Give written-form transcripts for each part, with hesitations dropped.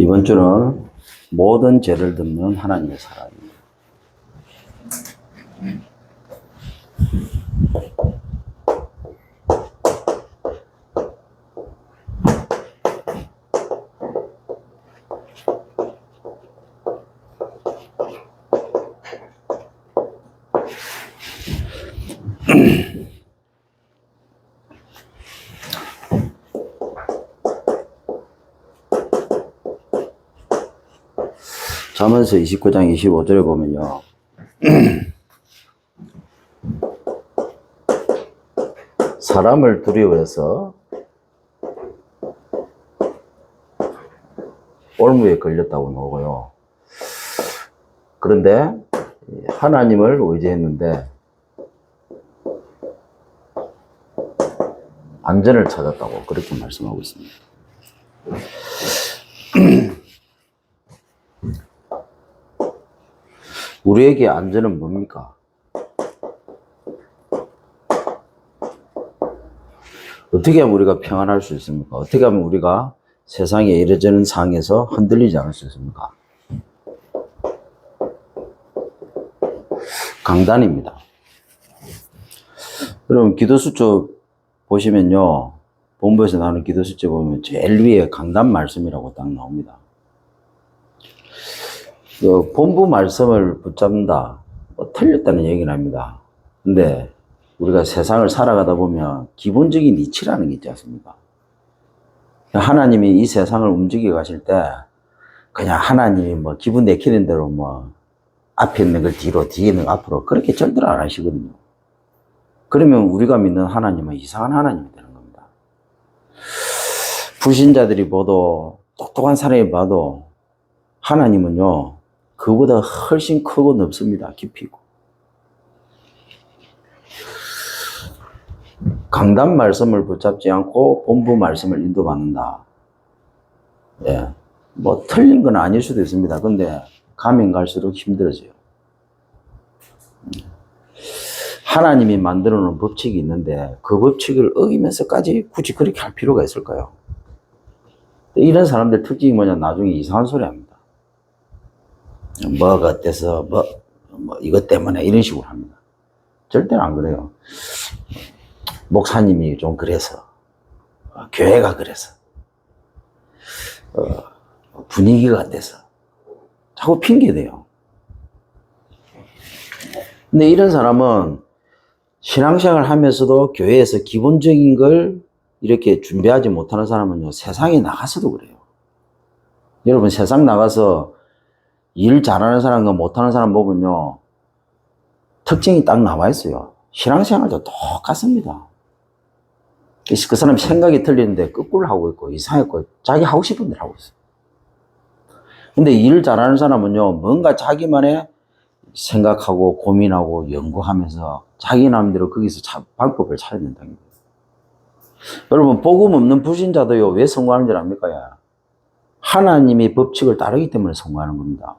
이번 주는 모든 죄를 덮는 하나님의 사랑입니다. 잠언서 29장 25절에 보면요. 사람을 두려워해서 올무에 걸렸다고 나오고요. 그런데 하나님을 의지했는데 안전을 찾았다고 그렇게 말씀하고 있습니다. 우리에게 안전은 뭡니까? 어떻게 하면 우리가 평안할 수 있습니까? 어떻게 하면 우리가 세상에 이래저래 상에서 흔들리지 않을 수 있습니까? 강단입니다. 여러분 기도수첩 보시면요. 본부에서 나오는 기도수첩 보면 제일 위에 강단 말씀이라고 딱 나옵니다. 본부 말씀을 붙잡는다, 틀렸다는 얘기는 합니다. 근데 우리가 세상을 살아가다 보면 기본적인 이치라는 게 있지 않습니까? 하나님이 이 세상을 움직여 가실 때 그냥 하나님이 뭐 기분 내키는 대로 뭐 앞에 있는 걸 뒤로, 뒤에 있는 걸 앞으로 그렇게 절대로 안 하시거든요. 그러면 우리가 믿는 하나님은 이상한 하나님이 되는 겁니다. 불신자들이 봐도 똑똑한 사람이 봐도 하나님은요 그보다 훨씬 크고 넓습니다. 깊이 있고. 강단 말씀을 붙잡지 않고 본부 말씀을 인도받는다. 예. 뭐 틀린 건 아닐 수도 있습니다. 근데 가면 갈수록 힘들어져요. 하나님이 만들어 놓은 법칙이 있는데 그 법칙을 어기면서까지 굳이 그렇게 할 필요가 있을까요? 이런 사람들 특징이 뭐냐, 나중에 이상한 소리 합니다. 뭐가 어때서 뭐 이것 때문에 이런 식으로 합니다. 절대로 안 그래요. 목사님이 좀 그래서, 교회가 그래서, 분위기가 어때서 자꾸 핑계대요. 근데 이런 사람은 신앙생활 하면서도 교회에서 기본적인 걸 이렇게 준비하지 못하는 사람은요, 세상에 나가서도 그래요. 여러분, 세상 나가서 일 잘하는 사람과 못하는 사람 보면요, 특징이 딱 나와 있어요. 신앙생활도 똑같습니다. 그 사람 생각이 틀리는데 거꾸로 하고 있고, 이상했고, 자기 하고 싶은 대로 하고 있어요. 근데 일 잘하는 사람은요, 뭔가 자기만의 생각하고 고민하고 연구하면서 자기 나름대로 거기서 방법을 찾아낸다는 거예요. 여러분, 복음 없는 불신자도요, 왜 성공하는 줄 압니까? 야? 하나님의 법칙을 따르기 때문에 성공하는 겁니다.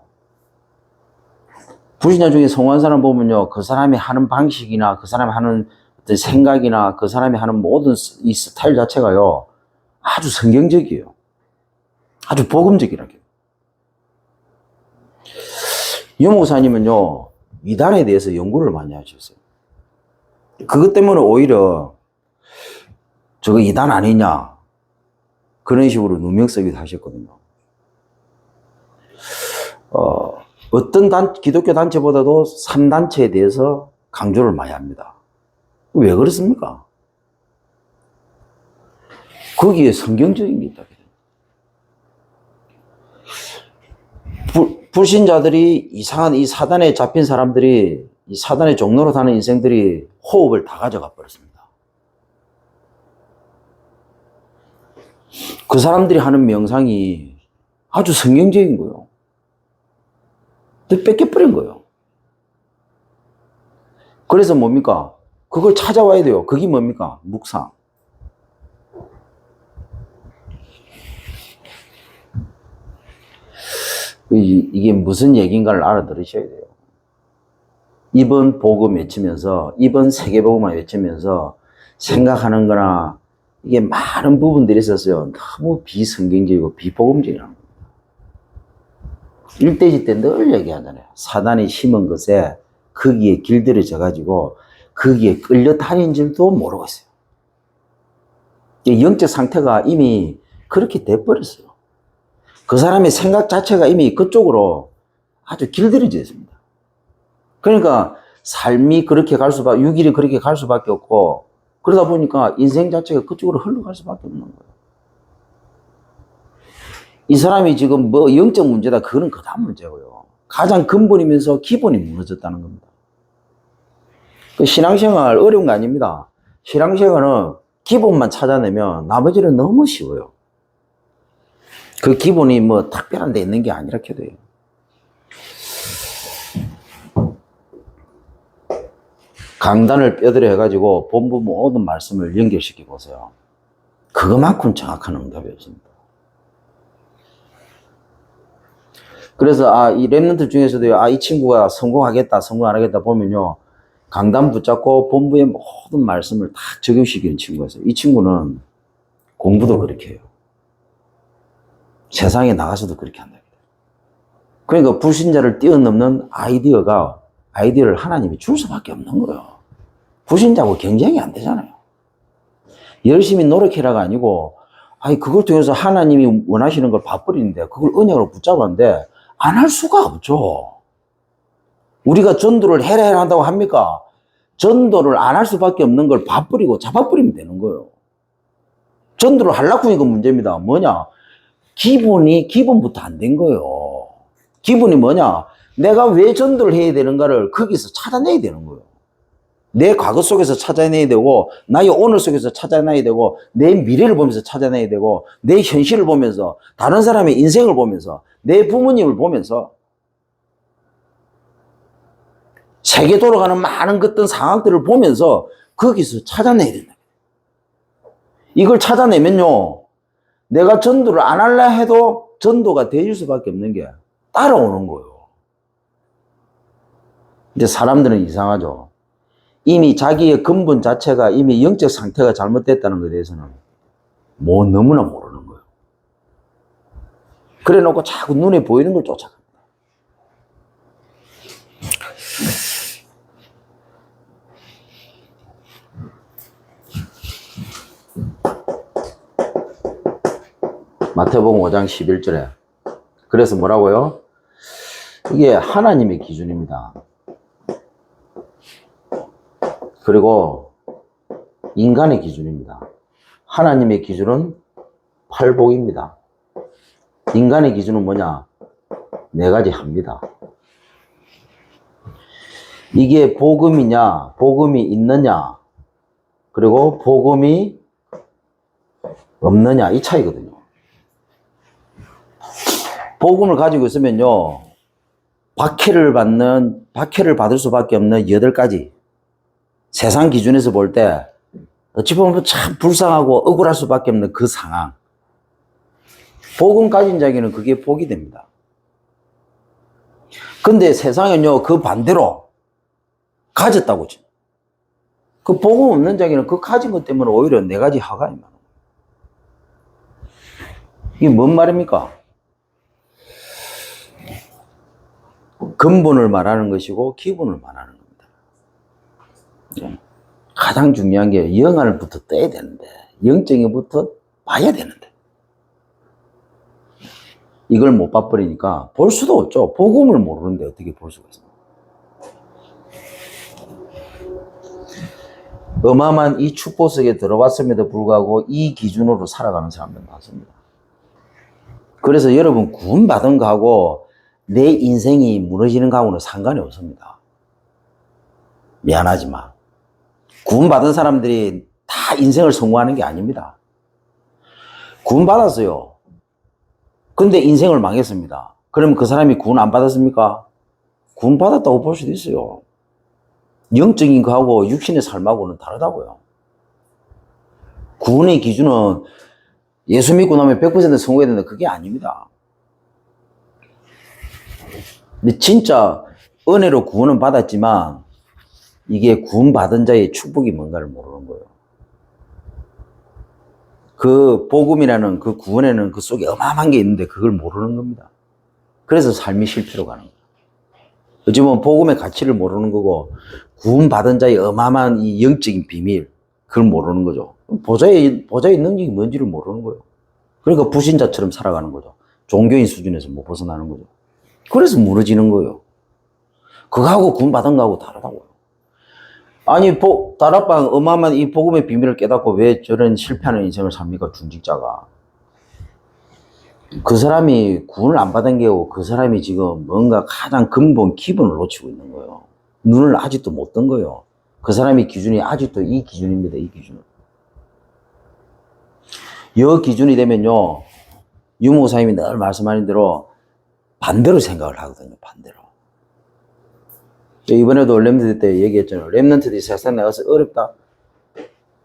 불신자 중에 성공한 사람 보면요, 그 사람이 하는 방식이나 그 사람이 하는 어떤 생각이나 그 사람이 하는 모든 이 스타일 자체가요, 아주 성경적이에요. 아주 복음적이라고요. 유 목사님은요, 이단에 대해서 연구를 많이 하셨어요. 그것 때문에 오히려 저거 이단 아니냐, 그런 식으로 누명 쓰기도 하셨거든요. 어떤 기독교 단체보다도 3단체에 대해서 강조를 많이 합니다. 왜 그렇습니까? 거기에 성경적인 게 있다. 불신자들이 이상한 이 사단에 잡힌 사람들이 이 사단의 종로로 사는 인생들이 호흡을 다 가져가 버렸습니다. 그 사람들이 하는 명상이 아주 성경적인 거예요. 뺏겨버린 거예요. 그래서 뭡니까? 그걸 찾아와야 돼요. 그게 뭡니까? 묵상. 이게 무슨 얘기인가를 알아들으셔야 돼요. 이번 복음 외치면서, 이번 세계복음만 외치면서 생각하는 거나 이게 많은 부분들이 있었어요. 너무 비성경적이고 비복음적이라는 겁니다. 일대지 때 늘 얘기하잖아요. 사단이 심은 것에 거기에 길들여져 가지고 거기에 끌려 다닌 줄도 모르고 있어요. 영적 상태가 이미 그렇게 돼버렸어요. 그 사람의 생각 자체가 이미 그쪽으로 아주 길들여져 있습니다. 그러니까 삶이 그렇게 갈 수밖에, 육일이 그렇게 갈 수밖에 없고, 그러다 보니까 인생 자체가 그쪽으로 흘러갈 수밖에 없는 거예요. 이 사람이 지금 뭐 영적 문제다, 그거는 그다음 문제고요. 가장 근본이면서 기본이 무너졌다는 겁니다. 그 신앙생활 어려운 거 아닙니다. 신앙생활은 기본만 찾아내면 나머지는 너무 쉬워요. 그 기본이 뭐 특별한 데 있는 게 아니라 해도 돼요. 강단을 뼈대로 해가지고 본부 모든 말씀을 연결시켜 보세요. 그것만큼 정확한 응답이 없습니다. 그래서 이 랩런트 중에서도 이 친구가 성공하겠다, 성공 안 하겠다 보면요, 강단 붙잡고 본부의 모든 말씀을 다 적용시키는 친구였어요. 이 친구는 공부도 그렇게 해요. 세상에 나가서도 그렇게 한다. 그러니까 불신자를 뛰어넘는 아이디어를 하나님이 줄 수밖에 없는 거예요. 불신자하고 경쟁이 안 되잖아요. 열심히 노력해라가 아니고, 그걸 통해서 하나님이 원하시는 걸 봐버리는데, 그걸 언약으로 붙잡았는데, 안 할 수가 없죠. 우리가 전도를 해라 한다고 합니까? 전도를 안 할 수밖에 없는 걸 봐버리고 잡아버리면 되는 거예요. 전도를 하려고 하니까 문제입니다. 뭐냐? 기본부터 안 된 거예요. 기본이 뭐냐? 내가 왜 전도를 해야 되는가를 거기서 찾아내야 되는 거예요. 내 과거 속에서 찾아내야 되고, 나의 오늘 속에서 찾아내야 되고, 내 미래를 보면서 찾아내야 되고, 내 현실을 보면서, 다른 사람의 인생을 보면서, 내 부모님을 보면서, 세계 돌아가는 많은 것들 상황들을 보면서 거기서 찾아내야 된다. 이걸 찾아내면요, 내가 전도를 안 할라 해도 전도가 되질 수밖에 없는 게 따라오는 거예요. 근데 사람들은 이상하죠. 이미 자기의 근본 자체가 이미 영적 상태가 잘못됐다는 것에 대해서는 너무나 모르는 거예요. 그래 놓고 자꾸 눈에 보이는 걸 쫓아갑니다. 마태복음 5장 11절에 그래서 뭐라고요? 이게 하나님의 기준입니다. 그리고 인간의 기준입니다. 하나님의 기준은 팔복입니다. 인간의 기준은 뭐냐? 4가지 합니다. 이게 복음이냐, 복음이 있느냐, 그리고 복음이 없느냐, 이 차이거든요. 복음을 가지고 있으면요, 박해를 받을 수밖에 없는 8가지. 세상 기준에서 볼 때, 어찌 보면 참 불쌍하고 억울할 수밖에 없는 그 상황. 복음 가진 자에게는 그게 복이 됩니다. 근데 세상은요, 그 반대로 가졌다고 쳐. 그 복음 없는 자에게는 그 가진 것 때문에 오히려 4가지 화가 많아요. 이게 뭔 말입니까? 근본을 말하는 것이고 기본을 말하는 겁니다. 가장 중요한 게 영안을부터 떼야 되는데, 영적인부터 봐야 되는데, 이걸 못 봐버리니까 볼 수도 없죠. 복음을 모르는데 어떻게 볼 수가 있습니까? 어마어마한 이 축복 속에 들어왔음에도 불구하고 이 기준으로 살아가는 사람들 많습니다. 그래서 여러분 구원받은 거하고 내 인생이 무너지는 거하고는 상관이 없습니다. 미안하지만 구원받은 사람들이 다 인생을 성공하는 게 아닙니다. 구원받았어요. 근데 인생을 망했습니다. 그러면 그 사람이 구원 안 받았습니까? 구원 받았다고 볼 수도 있어요. 영적인 거하고 육신의 삶하고는 다르다고요. 구원의 기준은 예수 믿고 나면 100% 성공해야 된다, 그게 아닙니다. 근데 진짜 은혜로 구원은 받았지만 이게 구원받은 자의 축복이 뭔가를 모르는 거예요. 그 복음이라는 그 구원에는 그 속에 어마어마한 게 있는데 그걸 모르는 겁니다. 그래서 삶이 실패로 가는 거예요. 어찌 보면 복음의 가치를 모르는 거고, 구원받은 자의 어마어마한 이 영적인 비밀, 그걸 모르는 거죠. 보좌의 능력이 뭔지를 모르는 거예요. 그러니까 불신자처럼 살아가는 거죠. 종교인 수준에서 못 벗어나는 거죠. 그래서 무너지는 거예요. 그거하고 구원받은 거하고 다르다고요. 아니, 다락방 어마어마한 이 복음의 비밀을 깨닫고 왜 저런 실패하는 인생을 삽니까? 중직자가. 그 사람이 구원을 안 받은 게고 그 사람이 지금 뭔가 가장 근본 기본을 놓치고 있는 거예요. 눈을 아직도 못 뜬 거예요. 그 사람의 기준이 아직도 이 기준입니다. 이 기준. 이 기준이 되면요, 유 목사님이 늘 말씀하는 대로 반대로 생각을 하거든요. 반대로. 이번에도 랩런트 때 얘기했잖아요. 랩런트들이 세상 나가서 어렵다.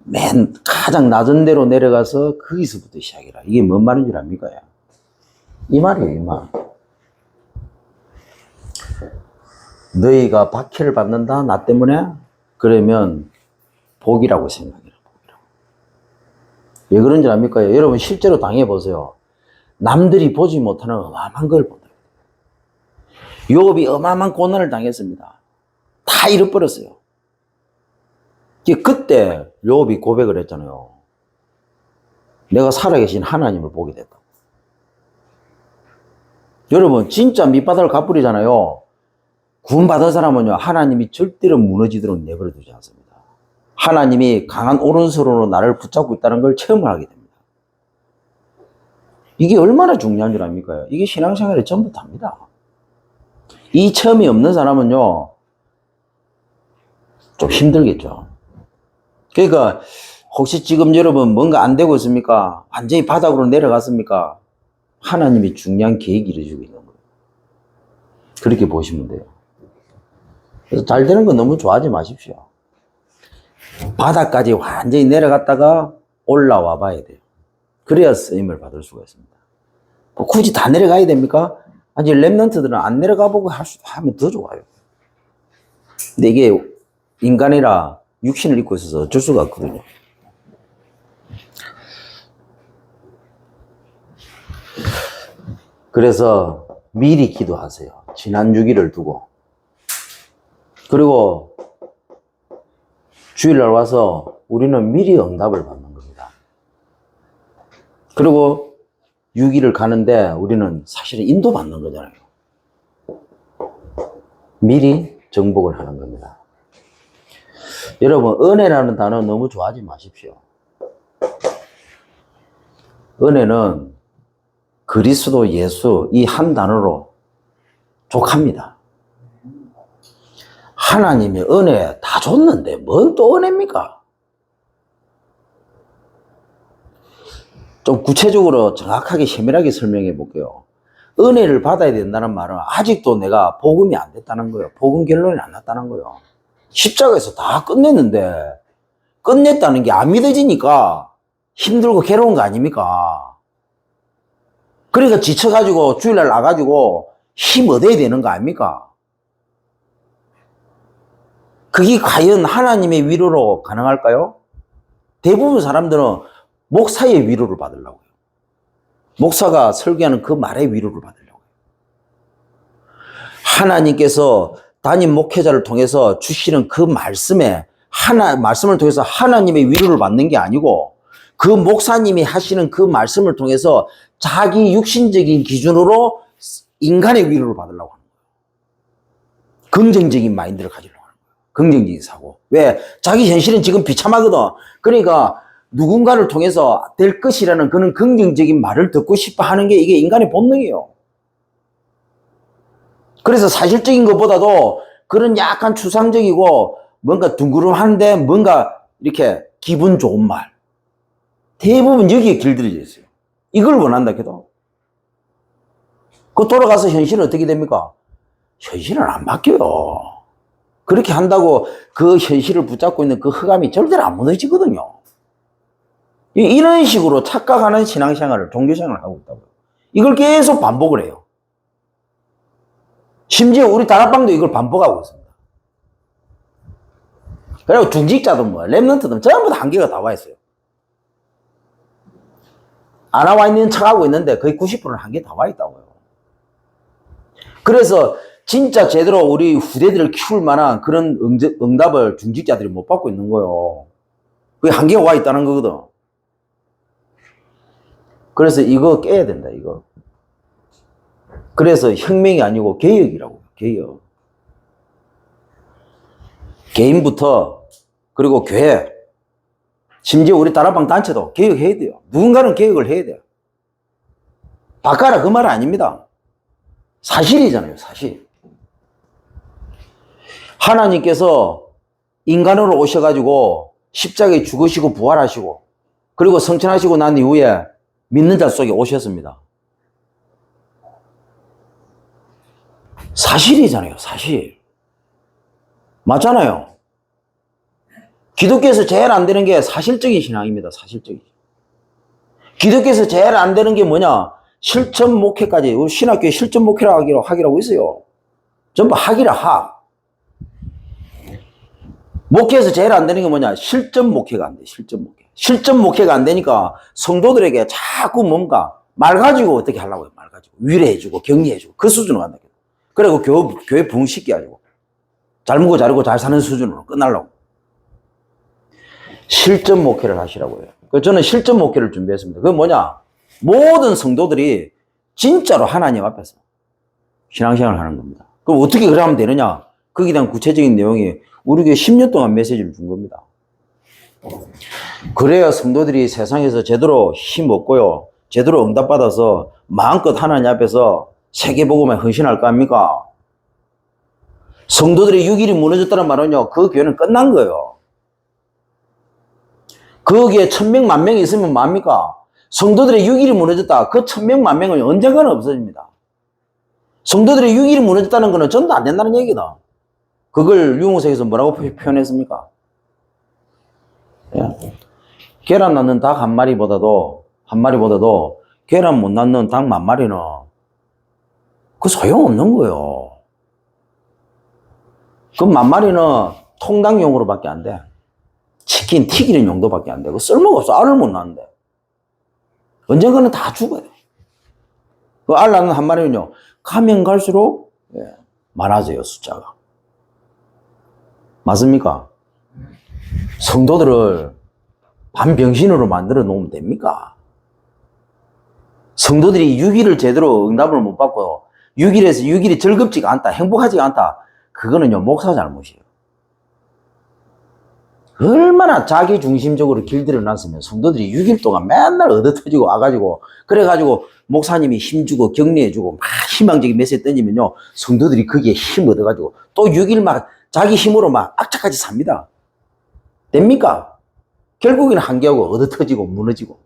맨 가장 낮은 데로 내려가서 거기서부터 시작이라. 이게 뭔 말인 줄 압니까? 이 말이에요, 이 말. 너희가 박해를 받는다, 나 때문에? 그러면 복이라고 생각해요. 복이라고. 왜 그런 줄 압니까? 여러분 실제로 당해보세요. 남들이 보지 못하는 어마어마한 걸 보다. 욥이 어마어마한 고난을 당했습니다. 다 잃어버렸어요. 그때 욥이 고백을 했잖아요. 내가 살아계신 하나님을 보게 됐다. 여러분 진짜 밑바닥을 가버리잖아요. 구원받은 사람은요, 하나님이 절대로 무너지도록 내버려 두지 않습니다. 하나님이 강한 오른손으로 나를 붙잡고 있다는 걸 체험을 하게 됩니다. 이게 얼마나 중요한 줄 압니까? 이게 신앙생활의 전부 다입니다. 이 체험이 없는 사람은요, 좀 힘들겠죠. 그러니까 혹시 지금 여러분 뭔가 안 되고 있습니까? 완전히 바닥으로 내려갔습니까? 하나님이 중요한 계획이 이루어지고 있는 거예요. 그렇게 보시면 돼요. 그래서 잘 되는 건 너무 좋아하지 마십시오. 바닥까지 완전히 내려갔다가 올라와 봐야 돼요. 그래야 쓰임을 받을 수가 있습니다. 뭐 굳이 다 내려가야 됩니까? 아니, 랩런트들은 안 내려가 보고 하면 더 좋아요. 근데 이게 인간이라 육신을 입고 있어서 어쩔 수가 없거든요. 그래서 미리 기도하세요. 지난 주기를 두고. 그리고 주일날 와서 우리는 미리 응답을 받는 겁니다. 그리고 6일을 가는데 우리는 사실은 인도받는 거잖아요. 미리 정복을 하는 겁니다. 여러분, 은혜라는 단어 너무 좋아하지 마십시오. 은혜는 그리스도 예수 이 한 단어로 족합니다. 하나님의 은혜 다 줬는데 뭔 또 은혜입니까? 좀 구체적으로 정확하게 세밀하게 설명해 볼게요. 은혜를 받아야 된다는 말은 아직도 내가 복음이 안 됐다는 거예요. 복음 결론이 안 났다는 거예요. 십자가에서 다 끝냈는데 끝냈다는 게 안 믿어지니까 힘들고 괴로운 거 아닙니까? 그러니까 지쳐가지고 주일날 나가지고 힘 얻어야 되는 거 아닙니까? 그게 과연 하나님의 위로로 가능할까요? 대부분 사람들은 목사의 위로를 받으려고 해요. 목사가 설교하는 그 말의 위로를 받으려고 해요. 하나님께서 담임 목회자를 통해서 주시는 그 말씀을 통해서 하나님의 위로를 받는 게 아니고 그 목사님이 하시는 그 말씀을 통해서 자기 육신적인 기준으로 인간의 위로를 받으려고 하는 거예요. 긍정적인 마인드를 가지려고 하는 거예요. 긍정적인 사고. 왜? 자기 현실은 지금 비참하거든. 그러니까 누군가를 통해서 될 것이라는 그런 긍정적인 말을 듣고 싶어 하는 게 이게 인간의 본능이에요. 그래서 사실적인 것보다도 그런 약간 추상적이고 뭔가 둥그름한데 뭔가 이렇게 기분 좋은 말. 대부분 여기에 길들여져 있어요. 이걸 원한다 해도. 그 돌아가서 현실은 어떻게 됩니까? 현실은 안 바뀌어요. 그렇게 한다고 그 현실을 붙잡고 있는 그 흑암이 절대로 안 무너지거든요. 이런 식으로 착각하는 신앙생활을, 종교생활을 하고 있다고요. 이걸 계속 반복을 해요. 심지어 우리 다락방도 이걸 반복하고 있습니다. 그리고 중직자도 랩런트도 전부 다 한계가 다 와 있어요. 안 와 있는 척하고 있는데 거의 90%는 한계 다 와 있다고요. 그래서 진짜 제대로 우리 후대들을 키울 만한 그런 응답을 중직자들이 못 받고 있는 거예요. 그게 한계가 와 있다는 거거든. 그래서 이거 깨야 된다, 이거. 그래서 혁명이 아니고 개혁이라고, 개혁. 개인부터, 그리고 교회, 심지어 우리 다락방 단체도 개혁해야 돼요. 누군가는 개혁을 해야 돼요. 바꿔라, 그 말은 아닙니다. 사실이잖아요, 사실. 하나님께서 인간으로 오셔가지고 십자가에 죽으시고 부활하시고 그리고 성천하시고 난 이후에 믿는 자 속에 오셨습니다. 사실이잖아요, 사실. 맞잖아요. 기독교에서 제일 안 되는 게 사실적인 신앙입니다, 사실적인. 기독교에서 제일 안 되는 게 뭐냐? 실천 목회까지, 우리 신학교에 실천 목회라고 하기라고 있어요. 전부 학이라, 학. 목회에서 제일 안 되는 게 뭐냐? 실전 목회가 안 돼, 실전 목회. 실전 목회가 안 되니까 성도들에게 자꾸 뭔가 말 가지고 어떻게 하려고 해요, 말 가지고. 위로해주고, 격려해주고, 그 수준으로 간다. 그리고 교회 부흥시키 가지고. 잘 먹고 자르고 잘 사는 수준으로 끝나려고. 실전 목회를 하시라고 해요. 저는 실전 목회를 준비했습니다. 그건 뭐냐? 모든 성도들이 진짜로 하나님 앞에서 신앙생활을 하는 겁니다. 그럼 어떻게 그래 하면 되느냐? 거기에 대한 구체적인 내용이 우리 교회 10년 동안 메시지를 준 겁니다. 그래야 성도들이 세상에서 제대로 힘 얻고요. 제대로 응답받아서 마음껏 하나님 앞에서 세계복음에 헌신할 거 아닙니까? 성도들의 육일이 무너졌다는 말은요, 그 교회는 끝난 거예요. 거기에 1000명, 10,000명이 있으면 뭐합니까? 성도들의 육일이 무너졌다. 그 1000명, 10,000명은 언젠가는 없어집니다. 성도들의 육일이 무너졌다는 것은 전도 안 된다는 얘기다. 그걸 유무색에서 뭐라고 표현했습니까? 예. 계란 낳는 닭 한 마리보다도 계란 못 낳는 닭 10,000마리는 그 소용없는 거예요. 그 10,000마리는 통닭용으로밖에 안 돼. 치킨 튀기는 용도밖에 안 돼. 그 쓸모가 없어. 알을 못 낳는데. 언젠가는 다 죽어야 돼. 그 알 낳는 한 마리는요, 가면 갈수록 많아져요, 숫자가. 맞습니까? 성도들을 반병신으로 만들어 놓으면 됩니까? 성도들이 6일을 제대로 응답을 못 받고 6일에서 6일이 즐겁지가 않다, 행복하지가 않다. 그거는요, 목사 잘못이에요. 얼마나 자기 중심적으로 길들여 놨으면 성도들이 6일 동안 맨날 얻어터지고 와가지고 그래가지고 목사님이 힘주고 격려해주고 막 희망적인 메시지 던지면요, 성도들이 거기에 힘 얻어가지고 또 6일 막 자기 힘으로 막 악착같이 삽니다. 됩니까? 결국에는 한계하고 얻어터지고 무너지고.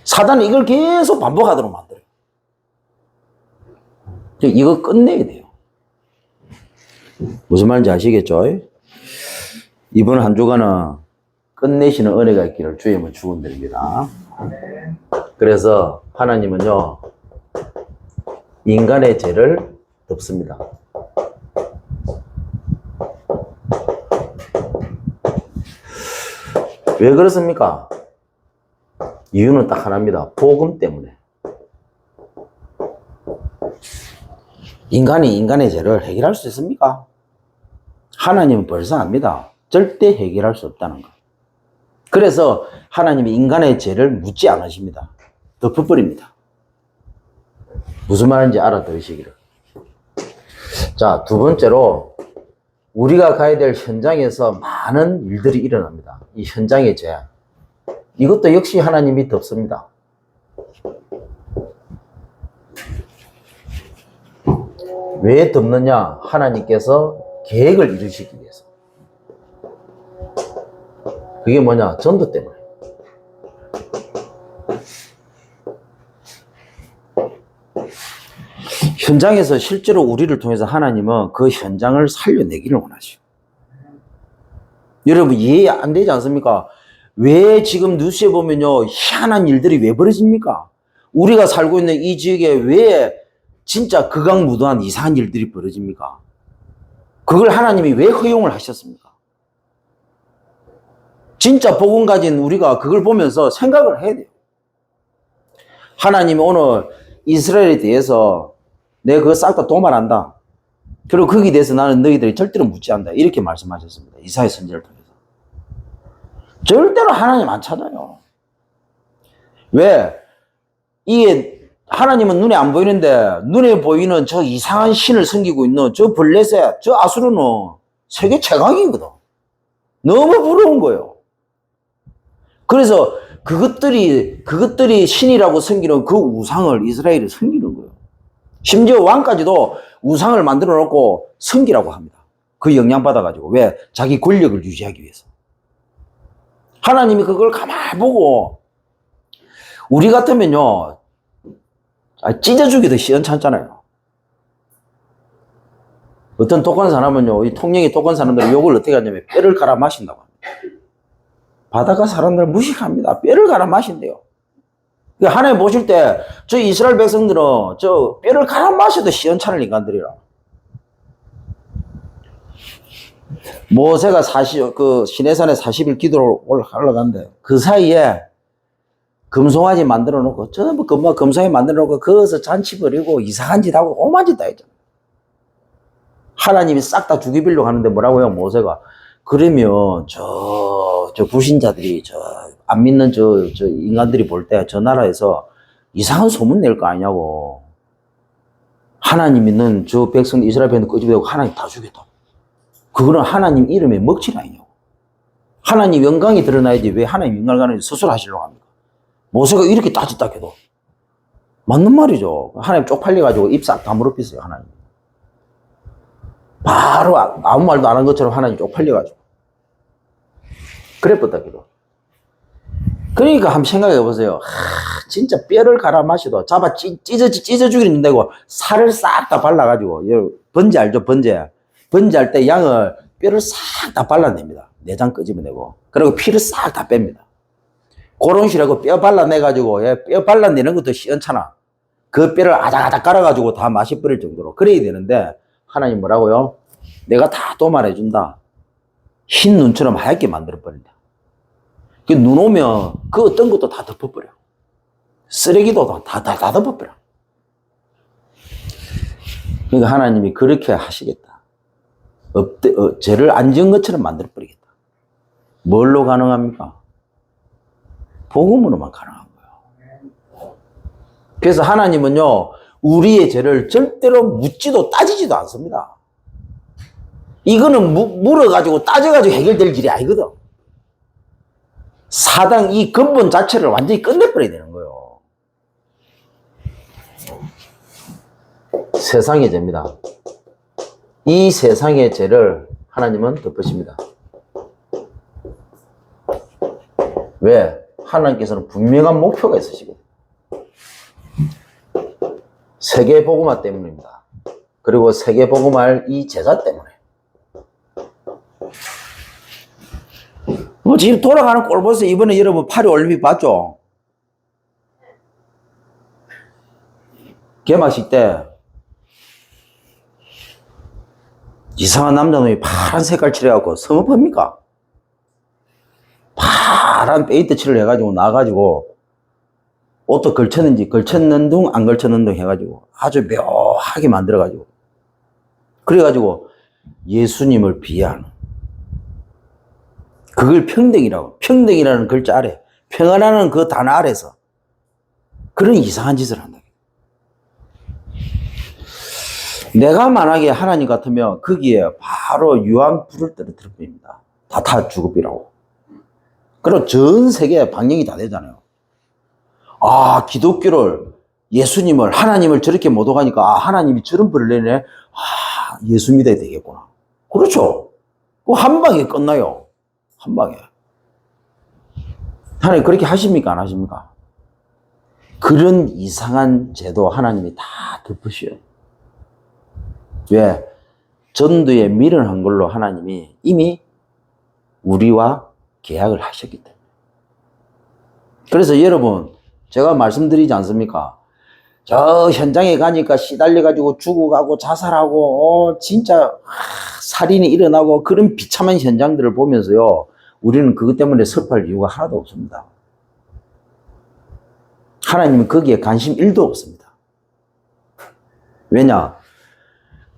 사단은 이걸 계속 반복하도록 만들어요. 이거 끝내야 돼요. 무슨 말인지 아시겠죠? 이번 한 주간은 끝내시는 은혜가 있기를 주의 이름으로 축원드립니다. 그래서 하나님은요, 인간의 죄를 덮습니다. 왜 그렇습니까? 이유는 딱 하나입니다. 복음 때문에. 인간이 인간의 죄를 해결할 수 있습니까? 하나님은 벌써 압니다. 절대 해결할 수 없다는 거. 그래서 하나님이 인간의 죄를 묻지 않으십니다. 덮어버립니다. 무슨 말인지 알아들으시기를. 자, 두 번째로 우리가 가야 될 현장에서 많은 일들이 일어납니다. 이 현장의 죄. 이것도 역시 하나님이 덮습니다. 왜 덮느냐? 하나님께서 계획을 이루시기 위해서. 그게 뭐냐? 전도 때문에. 현장에서 실제로 우리를 통해서 하나님은 그 현장을 살려내기를 원하시오. 여러분 이해 안 되지 않습니까? 왜 지금 뉴스에 보면요, 희한한 일들이 왜 벌어집니까? 우리가 살고 있는 이 지역에 왜 진짜 극악무도한 이상한 일들이 벌어집니까? 그걸 하나님이 왜 허용을 하셨습니까? 진짜 복음 가진 우리가 그걸 보면서 생각을 해야 돼요. 하나님이 오늘 이스라엘에 대해서 내가 그거 싹 다 도말한다. 그리고 거기에 대해서 나는 너희들이 절대로 묻지 않는다. 이렇게 말씀하셨습니다. 이사야 선지자를 통해서. 절대로 하나님 안 찾아요. 왜? 이게 하나님은 눈에 안 보이는데 눈에 보이는 저 이상한 신을 섬기고 있는 저 블레셋, 저 아수르는 세계 최강이거든. 너무 부러운 거예요. 그래서 그것들이 신이라고 섬기는 그 우상을 이스라엘이 섬기는 거예요. 심지어 왕까지도 우상을 만들어 놓고 섬기라고 합니다. 그 영향받아가지고. 왜? 자기 권력을 유지하기 위해서. 하나님이 그걸 가만히 보고, 우리 같으면요, 찢어주기도 시원찮잖아요. 어떤 독한 사람은요, 이 통영이 독한 사람들은 욕을 어떻게 하냐면 뼈를 갈아 마신다고 합니다. 바다가 사람들을 무식합니다. 뼈를 갈아 마신대요. 하나님 보실 때, 저 이스라엘 백성들은 저 뼈를 갈아 마셔도 시원찮을 인간들이라. 모세가 시내산에 40일 기도를 올라가는데, 그 사이에 금송아지 만들어 놓고, 전부 금송아지 만들어 놓고, 거기서 잔치 벌이고, 이상한 짓 하고, 오만 짓 다 했잖아. 하나님이 싹 다 죽이비려고 하는데 뭐라고요, 모세가? 그러면, 저 불신자들이, 안 믿는 저 인간들이 볼 때 저 나라에서 이상한 소문 낼 거 아니냐고. 하나님 믿는 저 백성, 이스라엘 백성 끄집어내고 하나님 다 죽였다. 그거는 하나님 이름에 먹칠 아니냐고. 하나님 영광이 드러나야지 왜 하나님 영광을 스스로 하시려고 합니까? 모세가 이렇게 따졌다 해도. 맞는 말이죠. 하나님 쪽팔려가지고 입 싹 다물어 삐어요, 하나님. 바로 아무 말도 안 한 것처럼 하나님 쪽팔려가지고. 그랬었다 해도. 그러니까 한번 생각해 보세요. 진짜 뼈를 갈아 마셔도 찢어 죽이는 데고 살을 싹 다 발라가지고, 번제 알죠? 번제할 때 양을 뼈를 싹 다 발라냅니다. 내장 끄집어내고. 그리고 피를 싹 다 뺍니다. 고론시라고 뼈 발라내가지고, 뼈 발라내는 것도 시원찮아. 그 뼈를 아작아작 깔아가지고 다 맛이 뿌릴 정도로. 그래야 되는데, 하나님 뭐라고요? 내가 다 도말해준다. 흰 눈처럼 하얗게 만들어버린다. 그 눈 오면 그 어떤 것도 다 덮어버려. 쓰레기도 다 덮어버려. 그러니까 하나님이 그렇게 하시겠다. 죄를 안 지은 것처럼 만들어버리겠다. 뭘로 가능합니까? 복음으로만 가능한 거예요. 그래서 하나님은요, 우리의 죄를 절대로 묻지도 따지지도 않습니다. 이거는 물어가지고 따져가지고 해결될 일이 아니거든. 사당 이 근본 자체를 완전히 끝내버려야 되는 거예요. 세상의 죄입니다. 이 세상의 죄를 하나님은 덮으십니다. 왜? 하나님께서는 분명한 목표가 있으시고 세계복음화 때문입니다. 그리고 세계복음화할 이 제자 때문에. 지금 돌아가는 꼴 보세요. 이번에 여러분 파리 올림픽 봤죠? 개막식 때 이상한 남자놈이 파란 색깔 칠해갖고 서머팝니까? 파란 페인트 칠을 해가지고 나가지고 옷도 걸쳤는 둥 안 걸쳤는 둥 해가지고 아주 묘하게 만들어가지고 그래가지고 예수님을 비하하는, 그걸 평등이라는 글자 아래, 평안하는 그 단어 아래서 그런 이상한 짓을 한다. 내가 만약에 하나님 같으면 거기에 바로 유황 불을 떨어뜨릴 뿐입니다. 다 죽읍이라고. 그럼 전 세계에 방영이 다 되잖아요. 아, 기독교를, 예수님을, 하나님을 저렇게 모독하니까, 아, 하나님이 저런 벌을 내네. 아, 예수 믿어야 되겠구나. 그렇죠. 그 한 방에 끝나요. 한 방에. 하나님 그렇게 하십니까? 안 하십니까? 그런 이상한 제도 하나님이 다 덮으셔요. 왜? 전도에 미련한 걸로 하나님이 이미 우리와 계약을 하셨기 때문에. 그래서 여러분, 제가 말씀드리지 않습니까? 저 현장에 가니까 시달려가지고 죽어가고 자살하고, 진짜, 살인이 일어나고 그런 비참한 현장들을 보면서요, 우리는 그것 때문에 슬퍼할 이유가 하나도 없습니다. 하나님은 거기에 관심 1도 없습니다. 왜냐?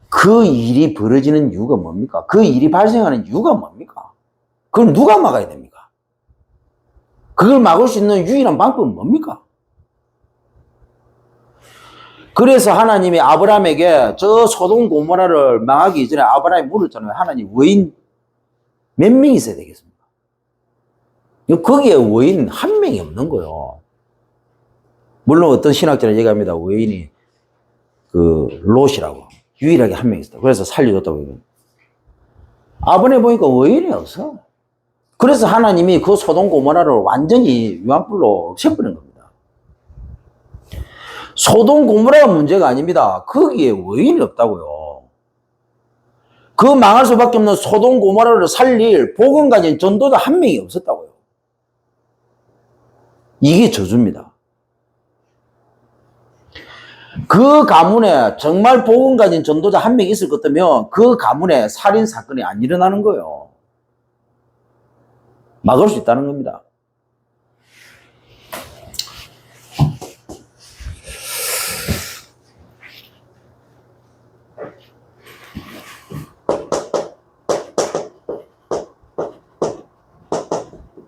그 일이 벌어지는 이유가 뭡니까? 그 일이 발생하는 이유가 뭡니까? 그걸 누가 막아야 됩니까? 그걸 막을 수 있는 유일한 방법은 뭡니까? 그래서 하나님이 아브라함에게 저 소돔 고모라를 망하기 이전에 아브라함이 물었잖아요. 하나님, 원인 몇 명 있어야 되겠습니까? 거기에 원인 한 명이 없는 거예요. 물론 어떤 신학자는 얘기합니다. 원인이 롯이라고. 유일하게 한 명 있었다. 그래서 살려줬다고 얘기해요. 아브라함 보니까 원인이 없어. 그래서 하나님이 그 소돔 고모라를 완전히 유황불로 없애버린 겁니다. 소돔 고모라가 문제가 아닙니다. 거기에 원인이 없다고요. 그 망할 수밖에 없는 소돔 고모라를 살릴 복음 가진 전도자 한 명이 없었다고요. 이게 저주입니다. 그 가문에 정말 복음 가진 전도자 한 명 있을 것 같으면 그 가문에 살인 사건이 안 일어나는 거예요. 막을 수 있다는 겁니다.